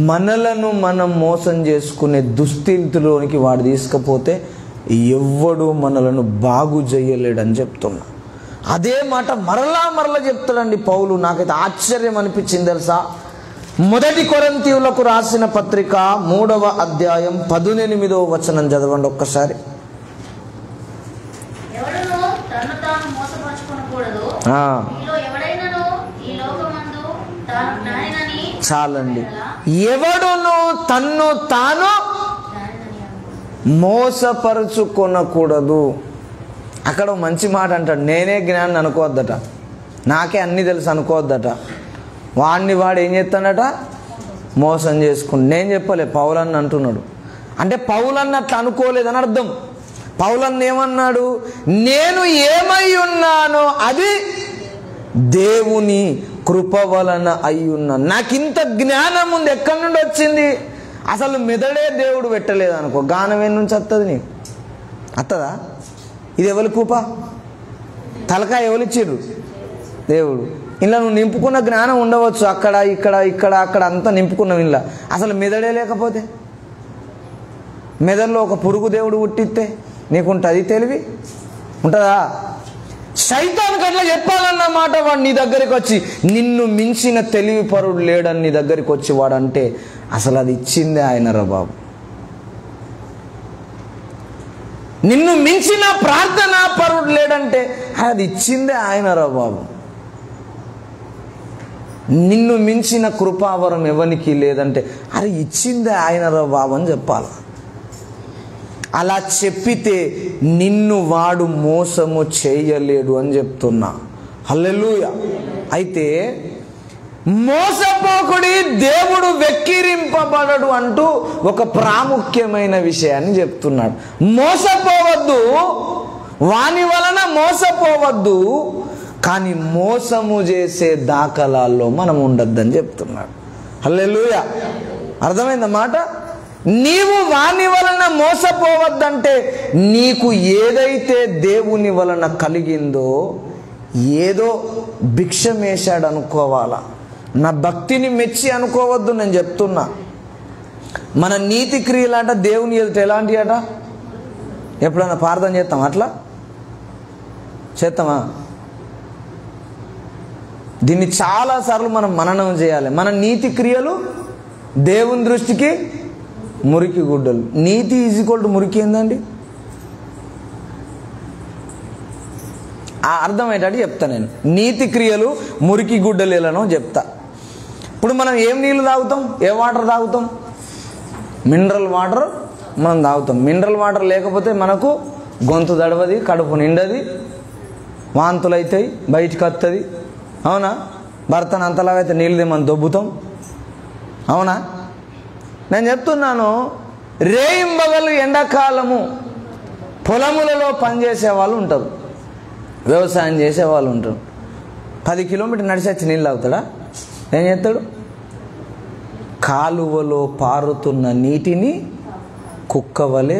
మనలను మనం మోసం చేసుకునే దుస్థితిలోనికి వాడు తీసుకపోతే ఎవ్వడు మనలను బాగు చేయలేడని చెప్తున్నా. అదే మాట మరలా చెప్తాడండి పౌలు. నాకైతే ఆశ్చర్యం అనిపించింది తెలుసా. 1 కొరింథీయులకు రాసిన పత్రిక 3వ అధ్యాయం 18వ వచనం చదవండి ఒక్కసారి. చాలండి. ఎవడును తన్ను తాను మోసపరుచుకొనకూడదు. అక్కడ మంచి మాట అంటాడు, నేనే జ్ఞాని అనుకోవద్దట, నాకే అన్నీ తెలుసు అనుకోవద్దట. వాడు ఏం చేస్తాడట? మోసం చేసుకుంటు. నేను చెప్పలే, పౌలన్న అంటున్నాడు. అంటే పౌలన్న అట్లా అనుకోలేదని అర్థం. పౌలన్న ఏమన్నాడు? నేను ఏమై ఉన్నానో అది దేవుని కృప వలన అయ్యున్నాను. నాకు ఇంత జ్ఞానం ఉంది, ఎక్కడి నుండి వచ్చింది? అసలు మెదడే దేవుడు పెట్టలేదు అనుకో, గానం ఏం నుంచి వస్తుంది? నీకు వస్తుందా? ఇది ఎవరి కృప? తలకాయ ఎవరిచ్చిర్రు? దేవుడు. ఇలా నువ్వు నింపుకున్న జ్ఞానం ఉండవచ్చు, అక్కడ ఇక్కడ ఇక్కడ అక్కడ అంతా నింపుకున్నావు. ఇలా అసలు మెదడే లేకపోతే, మెదడులో ఒక పురుగు దేవుడు పుట్టిస్తే నీకుంటుంది తెలివి? ఉంటుందా? సైతానికి అట్లా చెప్పాలన్నమాట. వాడు నీ దగ్గరికి వచ్చి నిన్ను మించిన తెలివి పరుడు లేడని నీ దగ్గరికి వచ్చి వాడు అంటే అసలు అది ఇచ్చిందే ఆయన రా బాబు. నిన్ను మించిన ప్రార్థనా పరుడు లేడంటే అది ఇచ్చిందే ఆయన రా బాబు. నిన్ను మించిన కృపావరం ఎవరికి లేదంటే అది ఇచ్చిందే ఆయన రా బాబు అని చెప్పాలి. అలా చెప్పితే నిన్ను వాడు మోసము చేయలేడు అని చెప్తున్నా. హల్లెలూయా. అయితే మోసపోకుడి, దేవుడు వెక్కిరింపబడడు అంటూ ఒక ప్రాముఖ్యమైన విషయాన్ని చెప్తున్నాడు. మోసపోవద్దు, వాని వలన మోసపోవద్దు, కానీ మోసము చేసే దాఖలాల్లో మనం ఉండొద్దని చెప్తున్నాడు. హల్లెలూయా. అర్థమైందా మాట? నీవు వాని వలన మోసపోవద్దంటే నీకు ఏదైతే దేవుని వలన కలిగిందో ఏదో భిక్షమేశాడు అనుకోవాలా. నా భక్తిని మెచ్చి అనుకోవద్దు. నేను చెప్తున్నా, మన నీతి క్రియలంట దేవుని ఎదుట ఎలాంటి అట? ఎప్పుడన్నా ప్రార్థన చేస్తాం? అట్లా చేస్తామా? దీన్ని చాలాసార్లు మనం మననం చేయాలి. మన నీతి క్రియలు దేవుని దృష్టికి మురికి గుడ్డలు. నీతి ఈజ్ఈక్వల్ టు మురికి ఏందండి? అర్థమయ్యేటట్టు చెప్తా నేను. నీతి క్రియలు మురికి గుడ్డలు ఎలానో చెప్తా. ఇప్పుడు మనం ఏం నీళ్ళు తాగుతాం? ఏ వాటర్ తాగుతాం? మినరల్ వాటర్ మనం తాగుతాం. మినరల్ వాటర్ లేకపోతే మనకు గొంతు దడవది, కడుపు నిండది, వాంతులు అవుతాయి, బయటికి వస్తుంది. అవునా? భర్తను అంతలాగైతే నీళ్ళు మనం దొబ్బుతాం. అవునా? నేను చెప్తున్నాను, రేయింబగలు ఎండాకాలము పొలములలో పనిచేసే వాళ్ళు ఉంటారు, వ్యవసాయం చేసేవాళ్ళు ఉంటారు. 10 కిలోమీటర్లు నడిచి వచ్చి నీళ్ళు తాగుతాడా? ఏం చేస్తాడు? కాలువలో పారుతున్న నీటిని కుక్క వలె,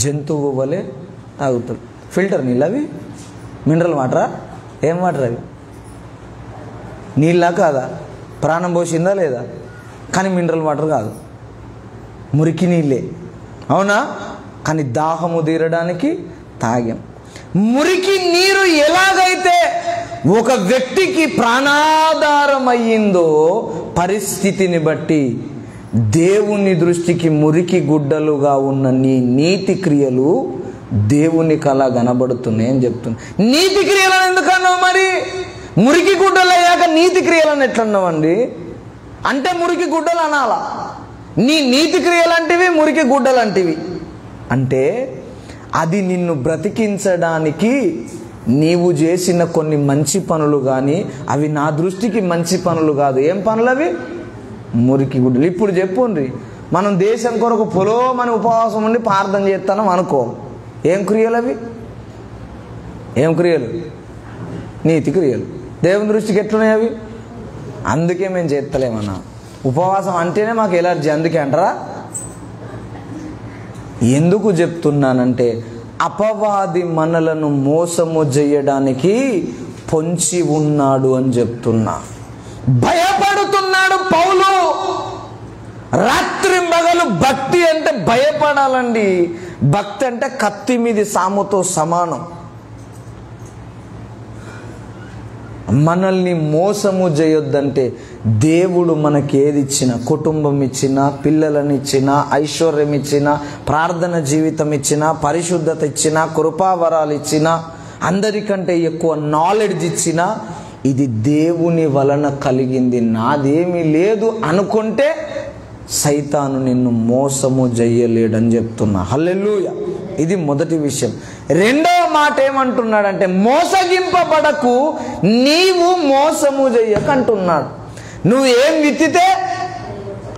జంతువు వలె తాగుతాడు. ఫిల్టర్ నీళ్ళు అవి, మినరల్ వాటరా? ఏం వాటర్ అవి? నీళ్ళ కాదా? ప్రాణం పోసిందా లేదా? కానీ మినరల్ వాటర్ కాదు, మురికి నీళ్ళే. అవునా? కానీ దాహము తీరడానికి తాగాం. మురికి నీరు ఎలాగైతే ఒక వ్యక్తికి ప్రాణాధారం అయ్యిందో పరిస్థితిని బట్టి దేవుని దృష్టికి మురికి గుడ్డలుగా ఉన్న నీ నీతి క్రియలు దేవునికి అలా కనబడుతున్నాయి అని చెప్తున్నా. నీతి క్రియలను ఎందుకన్నావు మరి? మురికి గుడ్డలు అయ్యాక నీతి క్రియలను ఎట్లన్నావండి? అంటే మురికి గుడ్డలు అనాలా? నీ నీతి క్రియలంటివి మురికి గుడ్డలంటివి అంటే అది నిన్ను బ్రతికించడానికి నీవు చేసిన కొన్ని మంచి పనులు కానీ అవి నా దృష్టికి మంచి పనులు కాదు. ఏం పనులు అవి? మురికి గుడ్డలు. ఇప్పుడు చెప్పుండ్రి, మనం దేశం కొరకు పొలోమని ఉపవాసం ఉండి ప్రార్థన చేస్తాం అనుకో, ఏం క్రియలు అవి? ఏం క్రియలు? నీతి క్రియలు. దేవుని దృష్టికి ఎట్లున్నాయి అవి? అందుకే మేము చేస్తలేమన్నా. ఉపవాసం అంటేనే మాకు ఎలర్జీ. అందుకే అంటారా? ఎందుకు చెప్తున్నానంటే అపవాది మనలను మోసము చేయడానికి పొంచి ఉన్నాడు అని చెప్తున్నా. భయపడుతున్నాడు పౌలు. రాత్రింబగలు భక్తి అంటే భయపడాలండి. భక్తి అంటే కత్తి మీది సాముతో సమానం. మనల్ని మోసము చేయొద్దంటే దేవుడు మనకి ఏది ఇచ్చినా, కుటుంబం ఇచ్చినా, పిల్లలని ఇచ్చినా, ఐశ్వర్యం ఇచ్చినా, ప్రార్థన జీవితం ఇచ్చినా, పరిశుద్ధత ఇచ్చినా, కృపావరాలు ఇచ్చినా, అందరికంటే ఎక్కువ నాలెడ్జ్ ఇచ్చినా, ఇది దేవుని వలన కలిగింది, నాదేమీ లేదు అనుకుంటే సైతాను నిన్ను మోసము చేయలేడని చెప్తున్నా. హల్లెలూయా. ఇది మొదటి విషయం. రెండవ మాట ఏమంటున్నాడంటే మోసగింపబడకు, నీవు మోసము చెయ్యక అంటున్నాడు. నువ్వు ఏం విత్తితే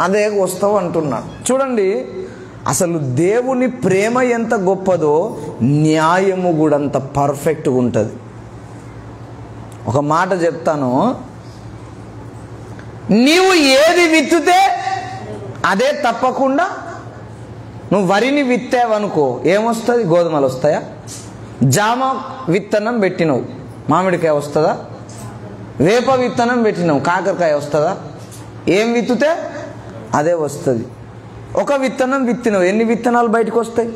అదే వస్తావు అంటున్నాడు. చూడండి, అసలు దేవుని ప్రేమ ఎంత గొప్పదో న్యాయము కూడా అంత పర్ఫెక్ట్గా ఉంటుంది. ఒక మాట చెప్తాను, నీవు ఏది విత్తితే అదే తప్పకుండా. నువ్వు వరిని విత్తావనుకో ఏమొస్తుంది? గోధుమలు వస్తాయా? జామ విత్తనం పెట్టినవు, మామిడికాయ వస్తుందా? వేప విత్తనం పెట్టినావు, కాకరకాయ వస్తుందా? ఏం విత్తుతే అదే వస్తుంది. ఒక విత్తనం విత్తినవు, ఎన్ని విత్తనాలు బయటకు వస్తాయి?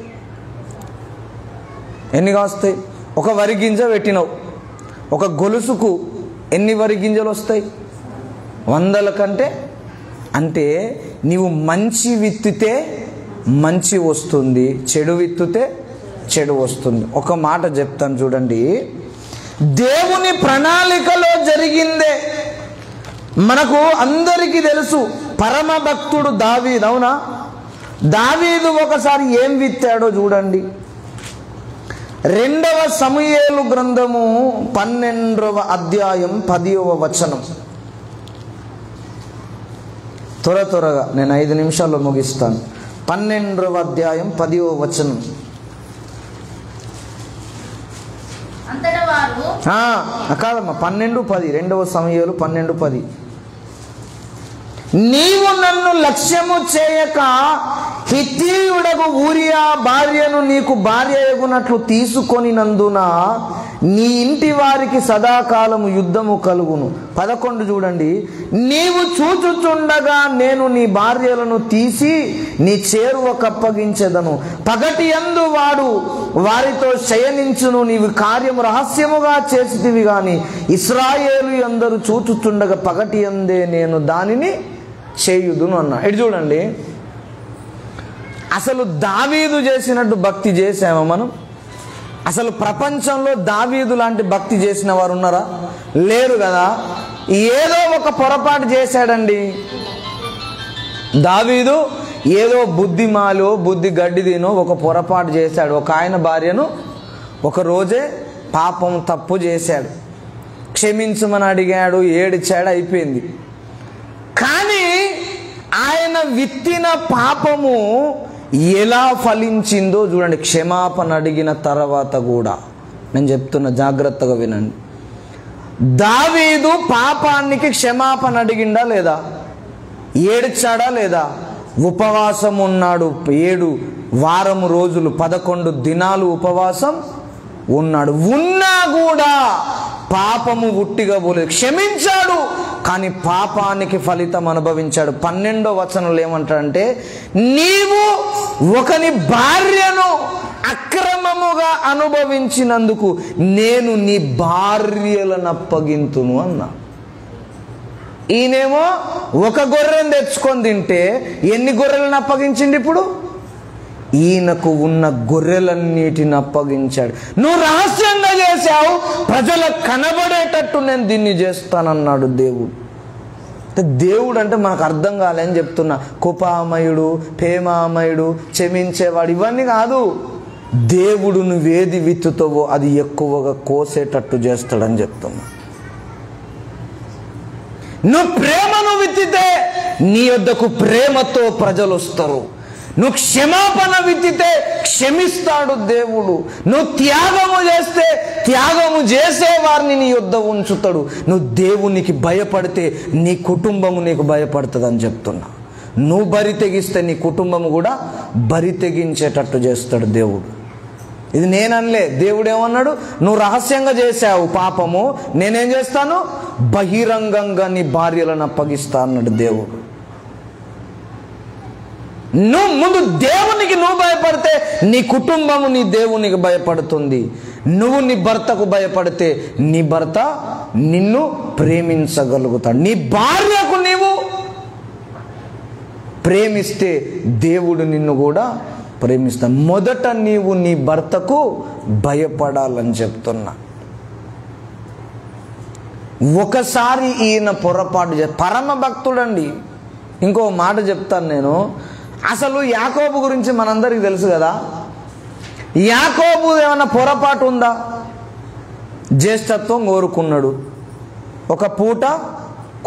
ఎన్నిగా వస్తాయి? ఒక వరి గింజ పెట్టినవు, ఒక గొలుసుకు ఎన్ని వరి గింజలు వస్తాయి? 100ల కంటే. అంటే నీవు మంచి విత్తితే మంచి వస్తుంది, చెడు విత్తితే చెడు వస్తుంది. ఒక మాట చెప్తాను చూడండి, దేవుని ప్రణాళికలో జరిగిందే. మనకు అందరికీ తెలుసు, పరమ భక్తుడు దావీదు. అవునా? దావీదు ఒకసారి ఏం విత్తాడో చూడండి. 2వ సమూయేలు గ్రంథము 12వ అధ్యాయం 10వ వచనం. త్వరగా నేను 5 నిమిషాల్లో ముగిస్తాను. 12వ అధ్యాయం 10వ వచనం. కాదమ్మా, 12:10. 2వ సమూయేలు 12:10. నీవు నన్ను లక్ష్యము చేయక హిత్తీయుడకు ఊరియా భార్యను నీకు భార్య ఎగునట్లు తీసుకొని నందున నీ ఇంటి వారికి సదాకాలము యుద్ధము కలుగును. 11 చూడండి, నీవు చూచుచుండగా నేను నీ భార్యలను తీసి నీ చేరువకు అప్పగించెదను. పగటి యందు వాడు వారితో శయనించును. నీవు కార్యము రహస్యముగా చేసితివి గాని ఇశ్రాయేలు అందరూ చూచుచుండగా పగటి యందే నేను దానిని చేయుదును అన్నా. ఇటు చూడండి, అసలు దావీదు చేసినట్టు భక్తి చేసామా మనం? అసలు ప్రపంచంలో దావీదు లాంటి భక్తి చేసిన వారు ఉన్నారా? లేరు కదా. ఏదో ఒక పొరపాటు చేశాడండి దావీదు. ఏదో బుద్ధిమాలో బుద్ధి గడ్డి తినో ఒక పొరపాటు చేశాడు. ఒక ఆయన భార్యను ఒక రోజే పాపం తప్పు చేశాడు, క్షమించమని అడిగాడు, ఏడిచాడు, అయిపోయింది. కానీ ఆయన విత్తిన పాపము ఎలా ఫలించిందో చూడండి. క్షమాపణ అడిగిన తర్వాత కూడా, నేను చెప్తున్న జాగ్రత్తగా వినండి, దావీదు పాపానికి క్షమాపణ అడిగిండా లేదా? ఏడ్చాడా లేదా? ఉపవాసం ఉన్నాడు. 7 వారం రోజులు 11 దినాలు ఉపవాసం ఉన్నాడు. ఉన్నా కూడా పాపము ఉట్టిగా పోలేదు, క్షమించాడు. కానీ పాపానికి ఫలితం అనుభవించాడు. 12వ వచనంలో ఏమంటాడంటే, నీవు ఒకని భార్యను అక్రమముగా అనుభవించినందుకు నేను నీ భార్యలను అప్పగింతును అన్నా. ఈయనేమో ఒక గొర్రెను తెచ్చుకొని తింటే ఎన్ని గొర్రెలను అప్పగించింది? ఇప్పుడు ఈయనకు ఉన్న గొర్రెలన్నిటిని అప్పగించాడు. నువ్వు రహస్యంగా చేశావు, ప్రజలకు కనబడేటట్టు నేను దీన్ని చేస్తానన్నాడు దేవుడు. దేవుడు అంటే మనకు అర్థం కాలేని చెప్తున్నా. కృపామయుడు, ప్రేమామయుడు, క్షమించేవాడు, ఇవన్నీ కాదు. దేవుడు నువ్వేది విత్తుతావో అది ఎక్కువగా కోసేటట్టు చేస్తాడని చెప్తున్నా. నువ్వు ప్రేమను విత్తితే నీ వద్దకు ప్రేమతో ప్రజలు వస్తారు. నువ్వు క్షమాపణ విత్తితే క్షమిస్తాడు దేవుడు. నువ్వు త్యాగము చేస్తే త్యాగము చేసే వారిని నీ యొద్ద ఉంచుతాడు. నువ్వు దేవునికి భయపడితే నీ కుటుంబము నీకు భయపడుతుంది అని చెప్తున్నా. నువ్వు బరి తెగిస్తే నీ కుటుంబం కూడా బరి తెగించేటట్టు చేస్తాడు దేవుడు. ఇది నేననలే, దేవుడు ఏమన్నాడు? నువ్వు రహస్యంగా చేసావు పాపము, నేనేం చేస్తాను? బహిరంగంగా నీ భార్యలను అప్పగిస్తా అన్నాడు దేవుడు. నువ్వు ముందు దేవునికి నువ్వు భయపడితే నీ కుటుంబము నీ దేవునికి భయపడుతుంది. నువ్వు నీ భర్తకు భయపడితే నీ భర్త నిన్ను ప్రేమించగలుగుతాడు. నీ భార్యకు నీవు ప్రేమిస్తే దేవుడు నిన్ను కూడా ప్రేమిస్తాడు. మొదట నీవు నీ భర్తకు భయపడాలని చెప్తున్నా. ఒకసారి ఈయన పొరపాటు పరమ భక్తుడండి. ఇంకో మాట చెప్తాను నేను. అసలు యాకోబు గురించి మనందరికీ తెలుసు కదా. యాకోబు ఏమన్నా పొరపాటు ఉందా? జ్యేష్ఠత్వం కోరుకున్నాడు. ఒక పూట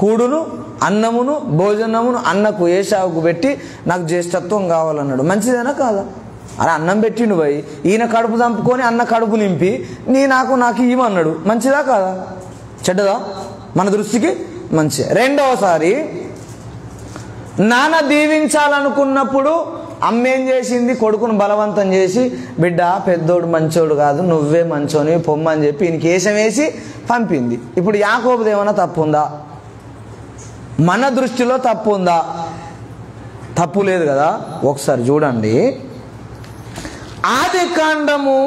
కూడును అన్నమును భోజనమును అన్నకు ఏశావుకు పెట్టి నాకు జ్యేష్ఠత్వం కావాలన్నాడు. మంచిదేనా కాదా? అలా అన్నం పెట్టిండు పోయి, ఈయన కడుపు చంపుకొని అన్న కడుపు నింపి నాకు ఇవ్వన్నాడు. మంచిదా కాదా? చెడ్డదా? మన దృష్టికి మంచి. రెండవసారి నాన్న దీవించాలనుకున్నప్పుడు అమ్మేం చేసింది? కొడుకును బలవంతం చేసి, బిడ్డ పెద్దోడు మంచోడు కాదు, నువ్వే మంచోని పొమ్మని చెప్పి ఈయనకి ఏషం వేసి పంపింది. ఇప్పుడు యాకోబుది ఏమైనా తప్పు ఉందా? మన దృష్టిలో తప్పు ఉందా? తప్పు లేదు కదా. ఒకసారి చూడండి, ఆది కాండము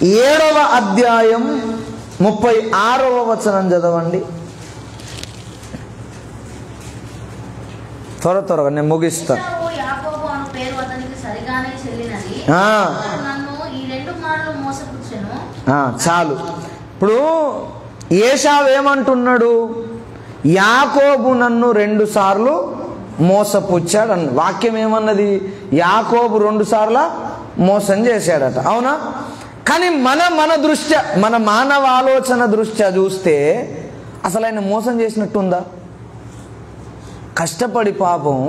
27వ అధ్యాయం 36వ వచనం చదవండి. త్వరగా నేను ముగిస్తా. చాలు. ఇప్పుడు ఏశావు ఏమంటున్నాడు? యాకోబు నన్ను 2 సార్లు మోసపుచ్చాడు అన్న వాక్యం ఏమన్నది? యాకోబు 2 సార్లు మోసం చేశాడట, అవునా? కానీ మన దృష్ట్యా, మన మానవ ఆలోచన దృష్ట్యా చూస్తే అసలు ఆయన మోసం చేసినట్టుందా? కష్టపడి పాపం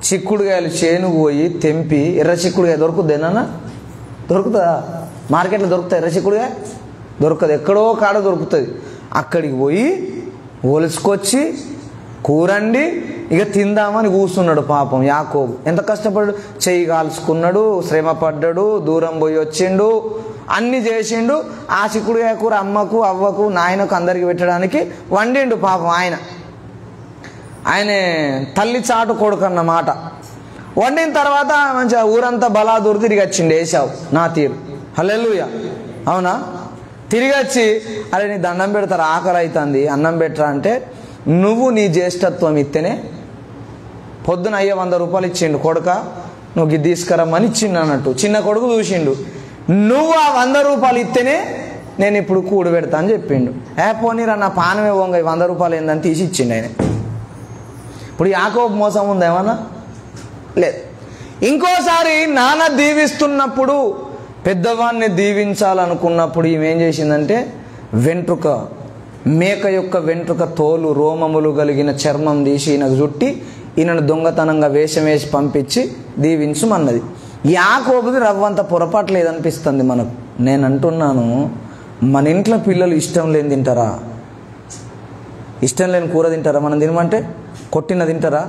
చిక్కుడుగాయలు చేనుకు పోయి తెంపి, ఎర్ర చిక్కుడుగాయ దొరుకుద్దేనా? దొరుకుతుందా? మార్కెట్లో దొరుకుతాయి ఎర్ర చిక్కుడుగాయ? దొరకదు. ఎక్కడో కాడ దొరుకుతుంది. అక్కడికి పోయి ఒలుసుకొచ్చి కూరండి ఇక తిందామని కూర్చున్నాడు పాపం యాకోబు. ఎంత కష్టపడ్డాడు, చెయ్యి కాల్చుకున్నాడు, శ్రమ పడ్డాడు, దూరం పోయి వచ్చిండు, అన్ని చేసిండు. ఆ చిక్కుడుగాయ కూర అమ్మకు అవ్వకు నాయనకు అందరికి పెట్టడానికి వండిండు పాపం. ఆయన తల్లి చాటు కొడుకు అన్నమాట. వండిన తర్వాత మంచిగా ఊరంతా బలాదూరు తిరిగి వచ్చిండు ఏశావు. నా తీరు హల్లెలూయా, అవునా? తిరిగి వచ్చి, అరే నీ దండం పెడతారు, ఆకలి అవుతుంది, అన్నం పెట్టరా అంటే, నువ్వు నీ జ్యేష్ఠత్వం ఇస్తేనే, పొద్దున అయ్యే 100 రూపాయలు ఇచ్చిండు, కొడుక నువ్వు ఇది తీసుకురమ్మని ఇచ్చిండు అన్నట్టు. చిన్న కొడుకు చూసిండు, నువ్వు ఆ 100 రూపాయలు ఇస్తేనే నేను ఇప్పుడు కూడు పెడతా అని చెప్పిండు. పోనీరా నా పానమే వంగ 100 రూపాయలు ఏందని తీసి ఇచ్చిండు ఆయన. ఇప్పుడు యాకోబు మోసం ఉందా ఏమన్నా? లేదు. ఇంకోసారి నాన్న దీవిస్తున్నప్పుడు, పెద్దవాడిని దీవించాలనుకున్నప్పుడు ఈమెం చేసిందంటే, వెంట్రుక, మేక యొక్క వెంట్రుక తోలు రోమములు కలిగిన చర్మం తీసి ఈయనకు చుట్టి ఈయనను దొంగతనంగా వేషం వేసి పంపించి దీవించమన్నది. యాకోబుది రవ్వంత పొరపాటు లేదనిపిస్తుంది మనకు. నేను అంటున్నాను, మన ఇంట్లో పిల్లలు ఇష్టం లేని తింటారా? ఇష్టం లేని కూర తింటారా? మనం తినమంటే కొట్టిన తింటారా?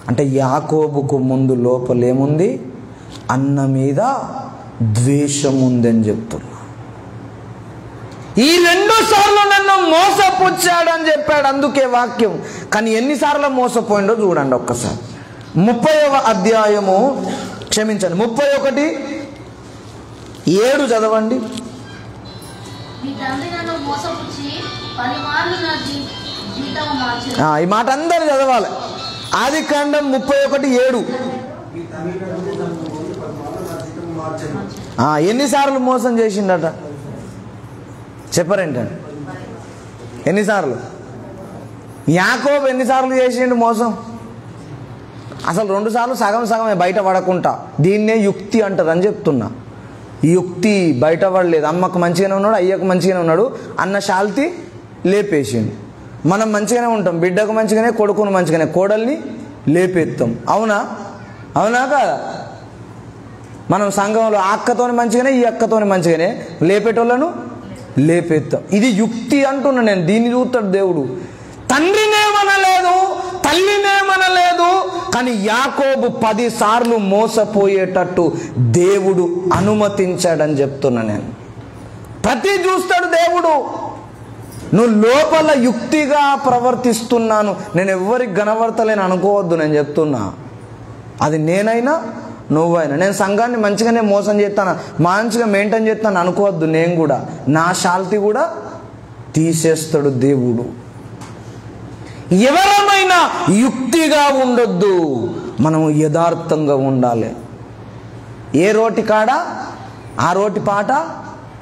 అంటే యాకోబుకు ముందు లోపలేముంది? అన్న మీద ద్వేషం ఉందని చెప్తున్నా. ఈ 2 సార్లు నన్ను మోసపుచ్చాడని చెప్పాడు, అందుకే వాక్యం. కానీ ఎన్నిసార్లు మోసపోయిండో చూడండి ఒక్కసారి. 30వ అధ్యాయము, క్షమించండి, 31:7 చదవండి. ఈ మాట అందరు చదవాలి. ఆది కాండం 31:7. ఎన్నిసార్లు మోసం చేసిండట చెప్పరేంటండి? ఎన్నిసార్లు? యాకోబు ఎన్నిసార్లు చేసిండు మోసం? అసలు 2 సార్లు సగం సగమే బయట పడకుండా. దీన్నే యుక్తి అంటారని చెప్తున్నా. యుక్తి బయట పడలేదు. అమ్మకు మంచిగానే ఉన్నాడు, అయ్యకు మంచిగానే ఉన్నాడు, అన్న శాల్తి లేపేసిండు. మనం మంచిగానే ఉంటాం, బిడ్డకు మంచిగానే, కొడుకును మంచిగానే, కోడల్ని లేపేస్తాం. అవునా? అవునా కాదా? మనం సంఘంలో ఆ అక్కతోని మంచిగానే, ఈ అక్కతోని మంచిగానే, లేపేటోళ్ళను లేపేస్తాం. ఇది యుక్తి అంటున్నా నేను. దీన్ని చూస్తాడు దేవుడు. తండ్రినేమనలేదు, తల్లినేమనలేదు, కానీ యాకోబు 10 సార్లు మోసపోయేటట్టు దేవుడు అనుమతించాడని చెప్తున్నా నేను. ప్రతి చూస్తాడు దేవుడు. నువ్వు లోపల యుక్తిగా ప్రవర్తిస్తున్నాను, నేను ఎవరికి కనబడతలేను అనుకోవద్దు. నేను చెప్తున్నా, అది నేనైనా నువ్వైనా. నేను సంఘాన్ని మంచిగానే మోసం చేస్తాను, మంచిగా మెయింటైన్ చేస్తాను అనుకోవద్దు. నేను కూడా నా శాల్తి కూడా తీసేస్తాడు దేవుడు. ఎవరమైనా యుక్తిగా ఉండొద్దు, మనము యథార్థంగా ఉండాలి. ఏ రోటి కాడ ఆ రోటి పాట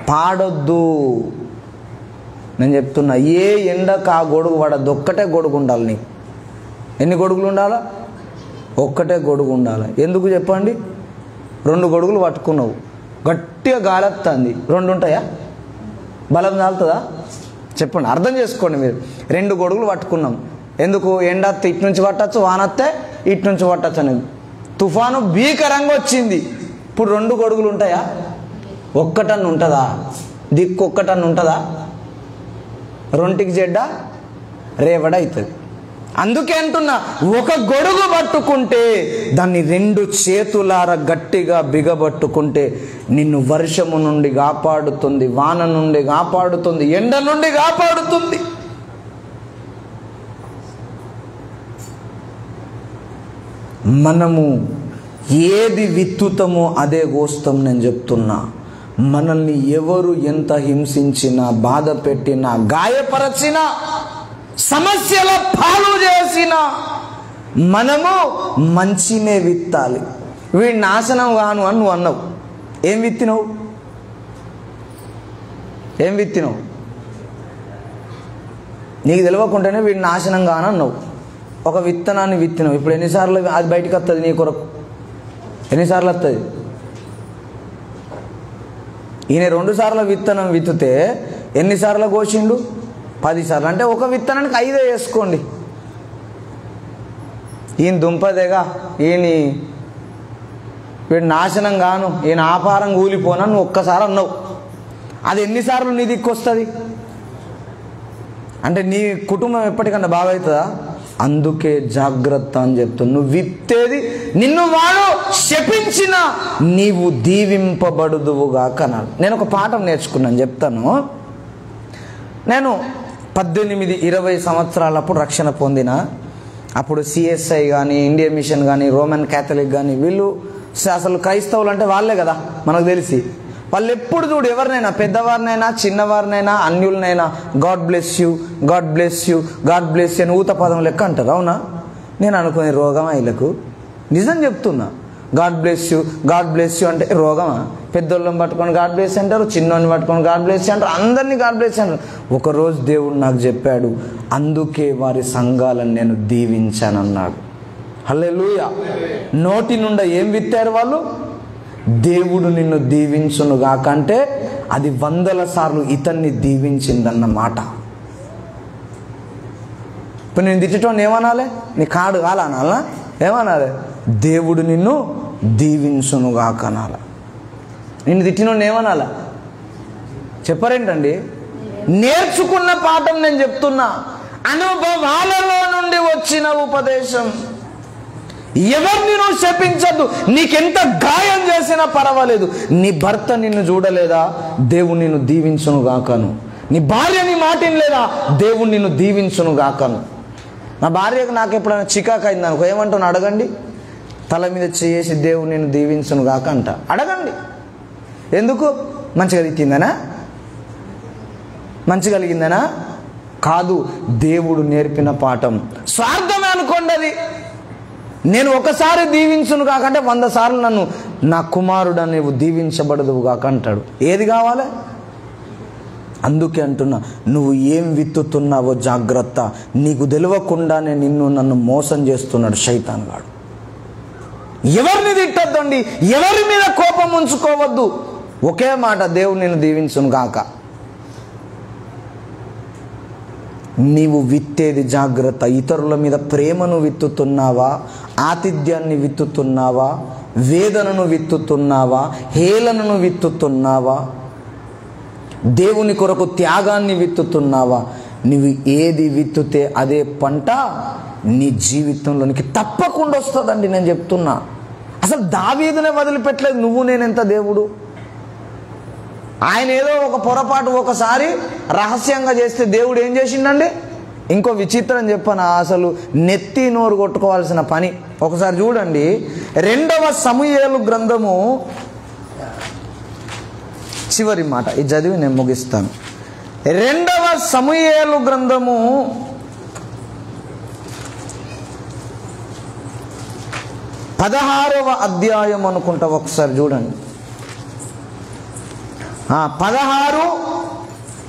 పాడొద్దు. నేను చెప్తున్నా, ఏ ఎండకు ఆ గొడుగు పడద్దు. ఒక్కటే గొడుగు ఉండాలి నీకు. ఎన్ని గొడుగులు ఉండాలా? ఒక్కటే గొడుగు ఉండాలి. ఎందుకు చెప్పండి? 2 గొడుగులు పట్టుకున్నావు, గట్టిగా గాలెత్తుంది, 2 ఉంటాయా? బలం చాలుతుందా? చెప్పండి, అర్థం చేసుకోండి మీరు. 2 గొడుగులు పట్టుకున్నాం. ఎందుకు? ఎండత్తే ఇటు నుంచి పట్టచ్చు, వానత్తే ఇటు నుంచి పట్టచ్చు అనేది. తుఫాను భీకరంగా వచ్చింది. ఇప్పుడు 2 గొడుగులు ఉంటాయా? ఒక్కటన్ను ఉంటుందా? దిక్కు ఒక్కటన్ను ఉంటుందా? 2కి చెడ్డ రేవడ అవుతుంది. అందుకే అంటున్నా, ఒక గొడుగు పట్టుకుంటే దాన్ని 2 చేతులార గట్టిగా బిగబట్టుకుంటే నిన్ను వర్షము నుండి కాపాడుతుంది, వాన నుండి కాపాడుతుంది, ఎండ నుండి కాపాడుతుంది. మనము ఏది విత్తుతామో అదే కోస్తాం. నేను చెప్తున్నా, మనల్ని ఎవరు ఎంత హింసించినా, బాధ పెట్టినా, గాయపరచినా, సమస్యల పాలు చేసినా మనము మంచినే విత్తాలి. వీడి నాశనం కాను అని నువ్వు అన్నావు. ఏం విత్తినావు? ఏం విత్తినావు? నీకు తెలియకుండానే వీడి నాశనం కాను అన్నావు. ఒక విత్తనాన్ని విత్తినావు. ఇప్పుడు ఎన్నిసార్లు అది బయటకు వస్తుంది నీ కొరకు? ఎన్నిసార్లు వస్తుంది? ఈయన 2 సార్లు విత్తనం విత్తితే ఎన్నిసార్లు కోసిండు? 10 సార్లు. అంటే ఒక విత్తనానికి 5 వేసుకోండి. ఈయన దుంపదేగా, వీడు నాశనం గాను, ఈయన ఆపారం కూలిపోనా నువ్వు ఒక్కసారి అన్నావు. అది ఎన్నిసార్లు నీ దిక్కు వస్తుంది? అంటే నీ కుటుంబం ఎప్పటికన్నా బాగవుతుందా? అందుకే జాగ్రత్త అని చెప్తాను. నువ్వు విత్తేది నిన్ను వాడు శపించిన నీవు దీవింపబడుదువుగా కనాలి. నేను ఒక పాఠం నేర్చుకున్నాను, చెప్తాను. నేను 18-20 సంవత్సరాలప్పుడు రక్షణ పొందిన అప్పుడు సిఎస్ఐ కానీ, ఇండియన్ మిషన్ కానీ, రోమన్ క్యాథలిక్ కానీ, వీళ్ళు అసలు క్రైస్తవులు అంటే వాళ్ళే కదా మనకు తెలిసి. వాళ్ళు ఎప్పుడు చూడు ఎవరినైనా, పెద్దవారినైనా, చిన్నవారినైనా, అన్యులనైనా God bless you, God bless you, God bless you అని ఊత పదం లెక్క అంటారు. అవునా? నేను అనుకునే రోగమా వీళ్ళకు? నిజం చెప్తున్నా. God bless you, God bless you అంటే రోగమా? పెద్దోళ్ళని పట్టుకొని గాడ్ బ్లెస్ అంటారు, చిన్నోని పట్టుకొని గాడ్ బ్లెస్ అంటారు, అందరినీ గాడ్ బ్లెస్ అంటారు. ఒకరోజు దేవుడు నాకు చెప్పాడు, అందుకే వారి సంఘాలను నేను దీవించానన్నాడు. హల్లెలూయా. నోటి నుండి ఏం విత్తారు వాళ్ళు? దేవుడు నిన్ను దీవించును గాకంటే అది 100 సార్లు ఇతన్ని దీవించిందన్నమాట. ఇప్పుడు నేను తిట్టడం ఏమనాలి? నీ కాడు కాలనాలా? ఏమనాలి? దేవుడు నిన్ను దీవించును గాకనాల. నిన్ను తిట్టినోడు ఏమనాలా? చెప్పరేంటండి? నేర్చుకున్న పాఠం నేను చెప్తున్నా. అనుభవాలలో నుండి వచ్చిన ఉపదేశం. ఎవరిని నువ్వు శపించద్దు. నీకెంత గాయం చేసినా పర్వాలేదు. నీ భర్త నిన్ను చూడలేదా? దేవుడు నిన్ను దీవించును గాకను. నీ భార్య నీ మాటిని లేదా? దేవుడు నిన్ను దీవించును గాకను. నా భార్యకు నాకు ఎప్పుడైనా చికాకు అయింది అనుకో, ఏమంటాను అడగండి. తల మీద చేసి దేవుడు నిన్ను దీవించును గాక అంట. అడగండి. ఎందుకు? మంచిగా తిట్టిందనా? మంచి కలిగిందనా? కాదు, దేవుడు నేర్పిన పాఠం. స్వార్థమే అనుకోండి అది. నేను ఒకసారి దీవించును కాకంటే 100 సార్లు నన్ను నా కుమారుడు నీవు దీవించబడదువు కాక అంటాడు. ఏది కావాలి? అందుకే అంటున్నా, నువ్వు ఏం విత్తుతున్నావో జాగ్రత్త. నీకు తెలియకుండానే నన్ను మోసం చేస్తున్నాడు శైతాన్ గాడు. ఎవరిని తిట్టద్దండి, ఎవరి మీద కోపం ఉంచుకోవద్దు. ఒకే మాట, దేవుడు నిన్ను దీవించును గాక. నీవు విత్తేది జాగ్రత్త. ఇతరుల మీద ప్రేమను విత్తుతున్నావా, ఆతిథ్యాన్ని విత్తుతున్నావా, వేదనను విత్తుతున్నావా, హేళనను విత్తుతున్నావా, దేవుని కొరకు త్యాగాన్ని విత్తుతున్నావా? నువ్వు ఏది విత్తుతే అదే పంట నీ జీవితంలోనికి తప్పకుండా వస్తుందండి. నేను చెప్తున్నా, అసలు దావీదునే వదిలిపెట్టలేదు. నువ్వు నేనెంత దేవుడు. ఆయన ఏదో ఒక పొరపాటు ఒకసారి రహస్యంగా చేస్తే దేవుడు ఏం చేసిండండి? ఇంకో విచిత్రం చెప్పనా, అసలు నెత్తి నోరు కొట్టుకోవాల్సిన పని. ఒకసారి చూడండి, 2వ సమూయేలు గ్రంథము చివరి మాట, ఇది చదివి నేను ముగిస్తాను. 2వ సమూయేలు గ్రంథము 16వ అధ్యాయం అనుకుంటా. ఒకసారి చూడండి, 16,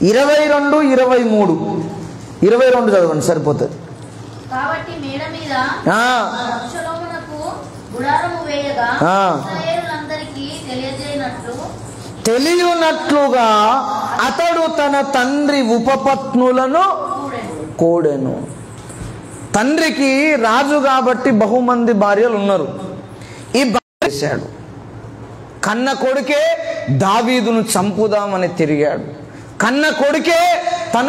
22, 23. 22 చదవండి సరిపోతుంది. కాబట్టి మేడ మీద అబ్షలోమునకు గుడారము వేయగా ఇశ్రాయేలులందరికీ తెలియనట్లుగా అతడు తన తండ్రి ఉపపత్నులను కోడెను. తండ్రికి రాజు కాబట్టి బహుమంది భార్యలు ఉన్నారు. ఈ చేశాడు, కన్న కొడుకే దావీదును చంపుదామని తిరిగాడు. కన్న కొడుకే తన